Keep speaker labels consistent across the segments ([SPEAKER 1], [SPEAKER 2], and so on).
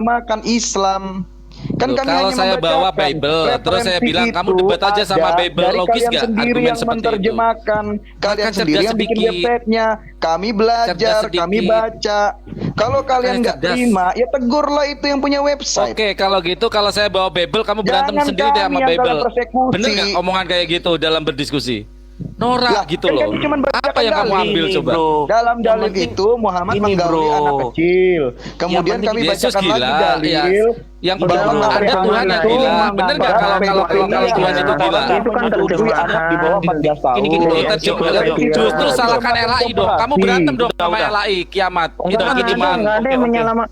[SPEAKER 1] makan Islam. Kan kami
[SPEAKER 2] kalau
[SPEAKER 1] hanya
[SPEAKER 2] saya bawa
[SPEAKER 1] membacakan.
[SPEAKER 2] Bible, terus saya
[SPEAKER 1] Referensi
[SPEAKER 2] bilang kamu
[SPEAKER 1] itu
[SPEAKER 2] debat aja sama
[SPEAKER 1] ada
[SPEAKER 2] Bible,
[SPEAKER 1] dari
[SPEAKER 2] logis
[SPEAKER 1] kalian
[SPEAKER 2] nggak
[SPEAKER 1] sendiri
[SPEAKER 2] argumen
[SPEAKER 1] yang
[SPEAKER 2] seperti itu?
[SPEAKER 1] menerjemahkan, kalian
[SPEAKER 2] Makan
[SPEAKER 1] sendiri
[SPEAKER 2] cerdas
[SPEAKER 1] yang bikin
[SPEAKER 2] sedikit.
[SPEAKER 1] websitenya, kami belajar,
[SPEAKER 2] Cerdas
[SPEAKER 1] kami
[SPEAKER 2] sedikit.
[SPEAKER 1] baca. Kalau kalian
[SPEAKER 2] Makanya
[SPEAKER 1] nggak
[SPEAKER 2] cerdas.
[SPEAKER 1] terima, ya tegurlah itu yang punya website.
[SPEAKER 2] Oke, kalau gitu kalau saya bawa Bible, kamu berantem
[SPEAKER 1] Jangan
[SPEAKER 2] sendiri deh
[SPEAKER 1] kami
[SPEAKER 2] sama
[SPEAKER 1] yang
[SPEAKER 2] Bible.
[SPEAKER 1] kalian persekusi.
[SPEAKER 2] Bener nggak omongan kayak gitu dalam berdiskusi? Norak
[SPEAKER 1] Lah,
[SPEAKER 2] gitu
[SPEAKER 1] kan
[SPEAKER 2] loh.
[SPEAKER 1] kami cuma bacakan
[SPEAKER 2] Apa yang kamu
[SPEAKER 1] dalil.
[SPEAKER 2] ambil
[SPEAKER 3] Ini,
[SPEAKER 2] coba?
[SPEAKER 3] bro.
[SPEAKER 1] Dalam
[SPEAKER 3] Yang
[SPEAKER 1] dalil
[SPEAKER 3] penting-
[SPEAKER 1] itu Muhammad
[SPEAKER 3] ini,
[SPEAKER 1] menggauli
[SPEAKER 3] bro.
[SPEAKER 1] anak kecil. Kemudian
[SPEAKER 3] penting
[SPEAKER 1] kami
[SPEAKER 2] Yesus
[SPEAKER 1] bacakan lagi
[SPEAKER 2] gila,
[SPEAKER 1] dalil.
[SPEAKER 2] Yang
[SPEAKER 1] bahwa
[SPEAKER 2] benar
[SPEAKER 1] Menteri
[SPEAKER 2] ada Tuhan
[SPEAKER 1] Agama
[SPEAKER 2] yang
[SPEAKER 1] itu
[SPEAKER 2] gila. Bener nggak kalau
[SPEAKER 1] menganggap
[SPEAKER 2] Tuhan itu gila?
[SPEAKER 4] Itu kan
[SPEAKER 1] menyetujui anak di bawah 14 tahun.
[SPEAKER 3] Gini,
[SPEAKER 2] Justru salahkan LAI dong. Kamu berantem dong sama
[SPEAKER 3] Udah.
[SPEAKER 2] LAI kiamat. Itu
[SPEAKER 4] Enggak ada,
[SPEAKER 2] iman.
[SPEAKER 4] enggak ada yang menyalahkan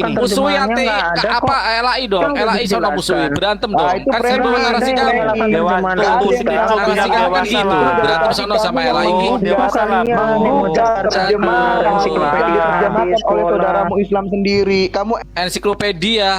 [SPEAKER 3] Gini.
[SPEAKER 2] Musuhi
[SPEAKER 4] terjemahannya,
[SPEAKER 2] ate
[SPEAKER 4] enggak ada
[SPEAKER 2] apa
[SPEAKER 4] kok.
[SPEAKER 2] LAI dong.
[SPEAKER 4] Kan udah
[SPEAKER 2] LAI sono
[SPEAKER 4] dijelaskan.
[SPEAKER 2] musuhi berantem
[SPEAKER 1] Ah,
[SPEAKER 2] dong.
[SPEAKER 1] itu
[SPEAKER 2] Kan saya bawa
[SPEAKER 1] premis.
[SPEAKER 2] narasi
[SPEAKER 4] Ada yang
[SPEAKER 2] kamu.
[SPEAKER 4] menyalahkan
[SPEAKER 3] Dewan,
[SPEAKER 4] terjemahan.
[SPEAKER 3] tuh,
[SPEAKER 4] Ada
[SPEAKER 3] sini
[SPEAKER 4] yang
[SPEAKER 3] kau
[SPEAKER 4] menyalahkan
[SPEAKER 3] bilang
[SPEAKER 4] terjemahan.
[SPEAKER 3] Dewan
[SPEAKER 2] gitu.
[SPEAKER 3] salah.
[SPEAKER 2] Berantem sono sama LAI.
[SPEAKER 3] Dewan salah,
[SPEAKER 4] Bukan yang
[SPEAKER 3] bro.
[SPEAKER 4] memecahkan
[SPEAKER 1] Terjemahan
[SPEAKER 4] terjemahan
[SPEAKER 1] ensiklopedia diterjemahkan
[SPEAKER 4] di
[SPEAKER 1] oleh
[SPEAKER 4] sekolah.
[SPEAKER 1] saudaramu Islam sendiri. Kamu
[SPEAKER 2] Ensiklopedia.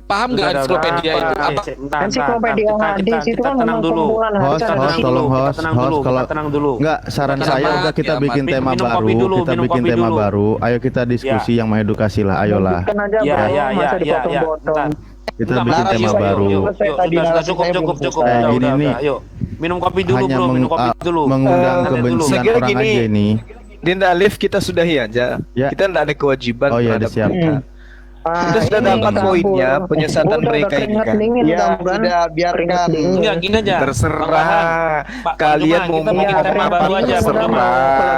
[SPEAKER 2] Paham nggak
[SPEAKER 3] Udah,
[SPEAKER 2] ensiklopedia
[SPEAKER 3] udah,
[SPEAKER 2] itu?
[SPEAKER 3] udah.
[SPEAKER 2] Apa?
[SPEAKER 4] Ensiklopedia hadis itu kan
[SPEAKER 3] tenang
[SPEAKER 4] memang
[SPEAKER 3] dulu.
[SPEAKER 4] kumpulan hadis
[SPEAKER 5] Host,
[SPEAKER 4] ada di
[SPEAKER 5] host,
[SPEAKER 4] situ.
[SPEAKER 5] tolong
[SPEAKER 3] Kita
[SPEAKER 5] host,
[SPEAKER 3] tenang
[SPEAKER 5] host.
[SPEAKER 3] dulu,
[SPEAKER 5] Kalau
[SPEAKER 3] kita tenang dulu.
[SPEAKER 5] enggak, saran
[SPEAKER 2] Kiamat,
[SPEAKER 5] saya udah kita
[SPEAKER 2] kiamat.
[SPEAKER 5] bikin tema
[SPEAKER 3] Minum
[SPEAKER 5] baru,
[SPEAKER 3] kopi dulu,
[SPEAKER 5] kita
[SPEAKER 3] minum
[SPEAKER 5] bikin
[SPEAKER 3] kopi
[SPEAKER 5] tema
[SPEAKER 3] dulu.
[SPEAKER 5] baru. Ayo kita diskusi yang mengedukasi lah, ayolah.
[SPEAKER 4] Lanjutkan aja,
[SPEAKER 3] Ya,
[SPEAKER 4] bro.
[SPEAKER 3] ya,
[SPEAKER 4] Masa
[SPEAKER 3] ya,
[SPEAKER 4] dipotong-potong.
[SPEAKER 5] Kita
[SPEAKER 3] Enggak,
[SPEAKER 5] bikin
[SPEAKER 1] narasi
[SPEAKER 5] tema
[SPEAKER 1] saya
[SPEAKER 5] baru.
[SPEAKER 1] yuk.
[SPEAKER 3] Yuk,
[SPEAKER 1] Tadi
[SPEAKER 3] sudah
[SPEAKER 1] narasi
[SPEAKER 3] cukup,
[SPEAKER 1] saya
[SPEAKER 3] cukup,
[SPEAKER 1] belum
[SPEAKER 3] cukup.
[SPEAKER 1] selesai.
[SPEAKER 3] Udah,
[SPEAKER 5] Gini
[SPEAKER 3] udah,
[SPEAKER 5] nih.
[SPEAKER 3] udah. Yuk, minum kopi dulu,
[SPEAKER 5] Hanya
[SPEAKER 3] bro. Minum kopi dulu.
[SPEAKER 5] mengundang
[SPEAKER 3] Nanti dulu.
[SPEAKER 5] kebencian
[SPEAKER 6] Saya kira
[SPEAKER 5] orang
[SPEAKER 6] gini,
[SPEAKER 5] aja ini.
[SPEAKER 6] Dinda Alif kita sudahi aja.
[SPEAKER 5] Ya.
[SPEAKER 6] Kita tidak ada kewajiban
[SPEAKER 5] Oh iya,
[SPEAKER 6] terhadap
[SPEAKER 5] siap.
[SPEAKER 6] mereka. Kita sudah
[SPEAKER 4] Ini
[SPEAKER 6] dapat
[SPEAKER 4] kabur.
[SPEAKER 6] poinnya, penyesatan
[SPEAKER 4] Udah
[SPEAKER 6] mereka ini
[SPEAKER 4] keringat
[SPEAKER 6] kan.
[SPEAKER 4] dingin
[SPEAKER 1] Ya,
[SPEAKER 4] kamu kan?
[SPEAKER 1] sudah biarkan.
[SPEAKER 4] Keringat dingin.
[SPEAKER 3] Enggak, gini aja.
[SPEAKER 6] Terserah.
[SPEAKER 3] Pak
[SPEAKER 6] Kalian
[SPEAKER 3] Juman,
[SPEAKER 6] mau
[SPEAKER 3] kita
[SPEAKER 6] bikin
[SPEAKER 3] bikin tema
[SPEAKER 6] apa
[SPEAKER 3] baru aja,
[SPEAKER 6] terserah.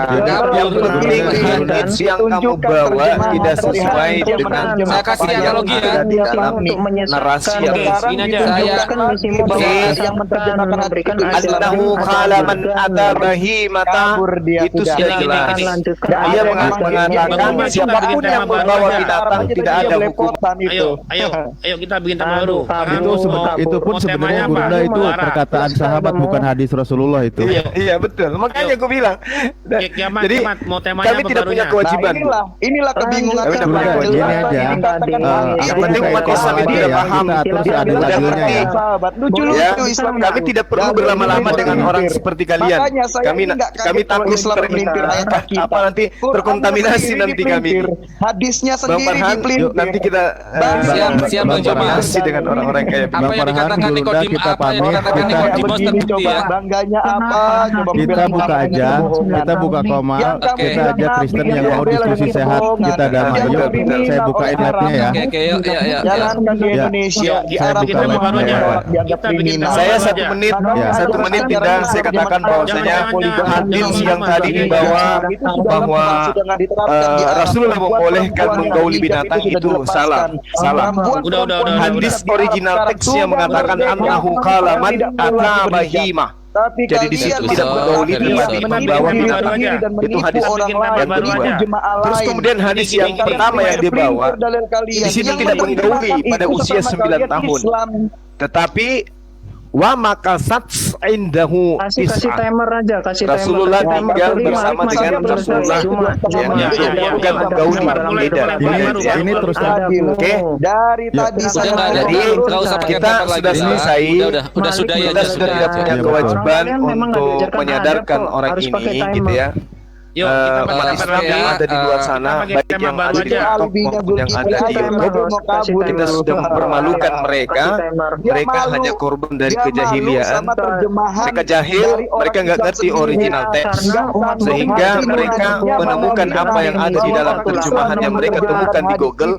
[SPEAKER 4] Kalau
[SPEAKER 6] Yang
[SPEAKER 4] dia
[SPEAKER 6] penting
[SPEAKER 4] bilang,
[SPEAKER 6] hadits yang kamu
[SPEAKER 1] Ditunjukkan
[SPEAKER 6] bawa
[SPEAKER 1] terjemahan
[SPEAKER 6] tidak
[SPEAKER 1] dari
[SPEAKER 6] sesuai
[SPEAKER 1] hadis yang
[SPEAKER 6] dengan
[SPEAKER 1] mana.
[SPEAKER 2] Saya kasih
[SPEAKER 6] apa
[SPEAKER 2] analogi
[SPEAKER 6] yang
[SPEAKER 2] ya.
[SPEAKER 6] ada di dalam
[SPEAKER 4] untuk menyesatkan.
[SPEAKER 6] narasi yang
[SPEAKER 3] Oke,
[SPEAKER 1] Sekarang
[SPEAKER 3] gini aja.
[SPEAKER 1] ditunjukkan
[SPEAKER 4] Saya-
[SPEAKER 1] bahwa
[SPEAKER 4] Oke.
[SPEAKER 1] yang menerjemahkan hadis
[SPEAKER 4] Memberikan
[SPEAKER 1] itu
[SPEAKER 4] hadis
[SPEAKER 1] Islam.
[SPEAKER 6] Annahu qala man ata bahimata,
[SPEAKER 1] Kabur dia,
[SPEAKER 6] itu
[SPEAKER 1] sudah.
[SPEAKER 6] sudah
[SPEAKER 3] Gini,
[SPEAKER 6] jelas.
[SPEAKER 3] gini.
[SPEAKER 4] Lanjutkan.
[SPEAKER 1] Nggak
[SPEAKER 6] Dia
[SPEAKER 1] ada yang
[SPEAKER 6] mengatakan
[SPEAKER 3] Bang,
[SPEAKER 6] siapapun
[SPEAKER 3] kita
[SPEAKER 6] yang
[SPEAKER 3] bikin tema
[SPEAKER 6] membawa
[SPEAKER 3] baru aja.
[SPEAKER 6] binatang tidak ada hukum.
[SPEAKER 3] Ayo kita bikin tema baru.
[SPEAKER 5] Itu itu pun sebenarnya Bunda itu perkataan sahabat bukan hadis Rasulullah itu.
[SPEAKER 6] Iya, iya betul. Makanya aku bilang.
[SPEAKER 3] Kiamat,
[SPEAKER 6] Jadi
[SPEAKER 3] kiamat. Mau temanya
[SPEAKER 6] kami
[SPEAKER 3] apa
[SPEAKER 6] tidak punya
[SPEAKER 3] barunya?
[SPEAKER 6] kewajiban.
[SPEAKER 1] Inilah kebingungan
[SPEAKER 6] Kami tidak punya
[SPEAKER 1] kita.
[SPEAKER 6] kewajiban.
[SPEAKER 1] Jelas
[SPEAKER 5] Gini aja.
[SPEAKER 1] yang dikatakan
[SPEAKER 6] Yang penting umat Islam itu
[SPEAKER 5] aja
[SPEAKER 6] tidak
[SPEAKER 5] ya,
[SPEAKER 6] paham.
[SPEAKER 5] kita terus
[SPEAKER 4] Silakan.
[SPEAKER 5] adil-adilnya ya.
[SPEAKER 1] sahabat
[SPEAKER 6] Ya,
[SPEAKER 1] lucu-lucu Islam
[SPEAKER 6] kami tidak perlu berlama-lama dengan orang seperti kalian.
[SPEAKER 1] Makanya saya
[SPEAKER 6] Kami
[SPEAKER 1] ini nggak kaget
[SPEAKER 6] kami
[SPEAKER 1] kalau
[SPEAKER 6] takut
[SPEAKER 1] Islam melintir ayat kita.
[SPEAKER 6] apa nanti
[SPEAKER 1] Qurannya
[SPEAKER 6] terkontaminasi
[SPEAKER 1] sendiri
[SPEAKER 6] nanti kami.
[SPEAKER 1] dipelintir. Hadisnya
[SPEAKER 6] Bang
[SPEAKER 1] sendiri
[SPEAKER 6] Farhan,
[SPEAKER 1] dipelintir.
[SPEAKER 6] yuk nanti kita
[SPEAKER 2] Siap, Bang Joma.
[SPEAKER 6] berkontaminasi dengan orang-orang kayak
[SPEAKER 2] Apa yang
[SPEAKER 5] Farhan,
[SPEAKER 2] dikatakan
[SPEAKER 5] Bunda,
[SPEAKER 2] Nikodim,
[SPEAKER 5] kita
[SPEAKER 2] apa yang
[SPEAKER 5] pamit,
[SPEAKER 2] dikatakan
[SPEAKER 5] kita-
[SPEAKER 2] Nikodimos
[SPEAKER 1] Begini
[SPEAKER 2] terbukti
[SPEAKER 1] coba
[SPEAKER 2] ya.
[SPEAKER 1] bangganya apa? Coba
[SPEAKER 5] Kita
[SPEAKER 1] bilang
[SPEAKER 5] buka
[SPEAKER 1] apa
[SPEAKER 5] aja,
[SPEAKER 1] yang kebohongan.
[SPEAKER 5] kita buka koma,
[SPEAKER 1] Yang kamu
[SPEAKER 2] Oke.
[SPEAKER 5] kita
[SPEAKER 1] bilang
[SPEAKER 5] ajak
[SPEAKER 1] Nabi
[SPEAKER 5] Kristen
[SPEAKER 1] yang
[SPEAKER 5] yang mau
[SPEAKER 1] bela
[SPEAKER 5] diskusi
[SPEAKER 1] lagi
[SPEAKER 5] sehat,
[SPEAKER 1] kebohongan.
[SPEAKER 5] kita damai.
[SPEAKER 1] Yang
[SPEAKER 5] Yuk,
[SPEAKER 1] kriminal
[SPEAKER 5] saya buka
[SPEAKER 1] oleh
[SPEAKER 5] inletnya ya.
[SPEAKER 2] Oke, oke, yuk, ya.
[SPEAKER 1] Jalankan di
[SPEAKER 5] Ya.
[SPEAKER 1] Indonesia
[SPEAKER 3] Yuk,
[SPEAKER 1] di
[SPEAKER 5] saya
[SPEAKER 1] Arab
[SPEAKER 5] buka
[SPEAKER 1] itu
[SPEAKER 5] live-nya
[SPEAKER 1] orang
[SPEAKER 5] ya.
[SPEAKER 1] dianggap
[SPEAKER 3] Kita bikin
[SPEAKER 1] kriminal.
[SPEAKER 3] tema
[SPEAKER 6] saya
[SPEAKER 3] baru
[SPEAKER 6] satu
[SPEAKER 3] aja.
[SPEAKER 6] menit,
[SPEAKER 5] Ya.
[SPEAKER 6] satu menit tidak saya katakan bahwasanya hadis yang tadi dibawa bahwa Rasulullah membolehkan menggauli binatang itu salah.
[SPEAKER 3] Udah.
[SPEAKER 6] Hadis original teksnya mengatakan annahu qala man ata bahimah.
[SPEAKER 1] Tapi
[SPEAKER 6] Jadi di situ
[SPEAKER 1] kalian
[SPEAKER 6] tidak
[SPEAKER 1] masih
[SPEAKER 6] menggauli
[SPEAKER 1] berpikir
[SPEAKER 6] pribadi,
[SPEAKER 1] menipu
[SPEAKER 6] membawa
[SPEAKER 1] diri
[SPEAKER 6] binatang.
[SPEAKER 1] sendiri dan
[SPEAKER 6] Itu
[SPEAKER 1] menipu
[SPEAKER 6] hadis
[SPEAKER 1] orang
[SPEAKER 3] yang
[SPEAKER 1] lain,
[SPEAKER 3] baru
[SPEAKER 1] menipu
[SPEAKER 3] aja.
[SPEAKER 1] jemaah
[SPEAKER 6] Terus
[SPEAKER 1] lain.
[SPEAKER 6] kemudian hadis yang
[SPEAKER 1] Yang
[SPEAKER 6] pertama yang dibawa
[SPEAKER 1] printer dalil kalian.
[SPEAKER 6] di sini
[SPEAKER 1] Yang
[SPEAKER 6] tidak
[SPEAKER 1] menerjemahkan
[SPEAKER 6] menggauli pada
[SPEAKER 1] itu
[SPEAKER 6] usia
[SPEAKER 1] sesama
[SPEAKER 6] 9
[SPEAKER 1] kalian
[SPEAKER 6] tahun.
[SPEAKER 1] Islam.
[SPEAKER 6] Tetapi wa makasat indahu
[SPEAKER 4] Kasih
[SPEAKER 6] tis'ah.
[SPEAKER 4] timer aja, kasih timer.
[SPEAKER 6] Rasulullah
[SPEAKER 4] Kasih timer
[SPEAKER 6] tinggal
[SPEAKER 4] kelima,
[SPEAKER 6] bersama
[SPEAKER 4] lima
[SPEAKER 6] dengan
[SPEAKER 4] saja
[SPEAKER 6] Rasulullah.
[SPEAKER 4] Cuma
[SPEAKER 6] Ya,
[SPEAKER 3] itu
[SPEAKER 6] bukan menggauli. Beda.
[SPEAKER 5] Ini terus
[SPEAKER 1] Adil.
[SPEAKER 6] Oke.
[SPEAKER 1] Dari
[SPEAKER 5] Ya.
[SPEAKER 1] tadi
[SPEAKER 5] Udah
[SPEAKER 1] saya
[SPEAKER 2] nggak ada.
[SPEAKER 6] Jadi,
[SPEAKER 2] Nggak usah pakai
[SPEAKER 6] kita
[SPEAKER 2] paper lagi
[SPEAKER 6] sudah
[SPEAKER 2] lah.
[SPEAKER 6] selesai.
[SPEAKER 2] Udah sudah ya,
[SPEAKER 6] Kita
[SPEAKER 2] sudah
[SPEAKER 6] sudah tidak punya
[SPEAKER 5] Ya,
[SPEAKER 6] kewajiban
[SPEAKER 4] Orang kalian memang nggak
[SPEAKER 6] untuk
[SPEAKER 4] diajarkan
[SPEAKER 6] menyadarkan
[SPEAKER 4] adab kok,
[SPEAKER 6] orang
[SPEAKER 4] harus pakai
[SPEAKER 6] ini
[SPEAKER 4] timer.
[SPEAKER 6] gitu ya.
[SPEAKER 3] Yuk, kita
[SPEAKER 6] Umat
[SPEAKER 3] pakai
[SPEAKER 6] Islam
[SPEAKER 3] tema
[SPEAKER 6] yang
[SPEAKER 3] ya.
[SPEAKER 6] ada di luar sana,
[SPEAKER 3] Kita pakai
[SPEAKER 6] baik
[SPEAKER 3] tema
[SPEAKER 6] yang
[SPEAKER 3] baru
[SPEAKER 6] ada di
[SPEAKER 3] aja.
[SPEAKER 6] TikTok maupun yang ada di YouTube, kita sudah mempermalukan mereka. Mereka hanya korban dari kejahiliaan. Mereka jahil, mereka nggak ngerti original teks, sehingga mereka menemukan apa yang ada di dalam terjemahan yang mereka temukan di Google,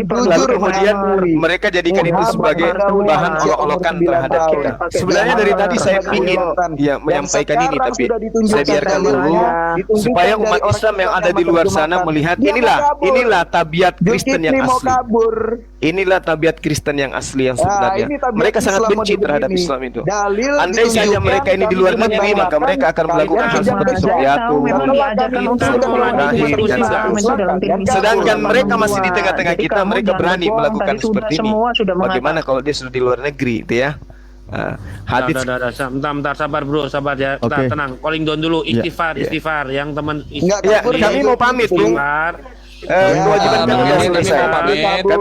[SPEAKER 6] lalu kemudian mereka jadikan itu sebagai bahan olok-olokan terhadap kita. Sebenarnya dari tadi saya ingin ya menyampaikan ini, tapi saya biarkan dulu supaya umat Islam yang ada di luar sana melihat inilah tabiat Kristen yang asli. Inilah tabiat Kristen yang asli yang sebenarnya. Mereka sangat benci terhadap Islam itu. Andai saja mereka ini di luar negeri, maka mereka akan melakukan hal seperti Sofiatul, sedangkan mereka masih di tengah-tengah kita, mereka berani melakukan seperti ini. Bagaimana kalau dia sudah di luar negeri, itu ya? Hadis.
[SPEAKER 3] Udah, bentar, sabar bro, sabar ya. Kita
[SPEAKER 5] Oke.
[SPEAKER 3] tenang, calling down dulu, istighfar,
[SPEAKER 6] Ya.
[SPEAKER 3] istighfar. Yang teman
[SPEAKER 6] Ya, kami mau pamit, Bung.
[SPEAKER 3] istighfar.
[SPEAKER 6] Kewajiban kami sudah selesai. Kami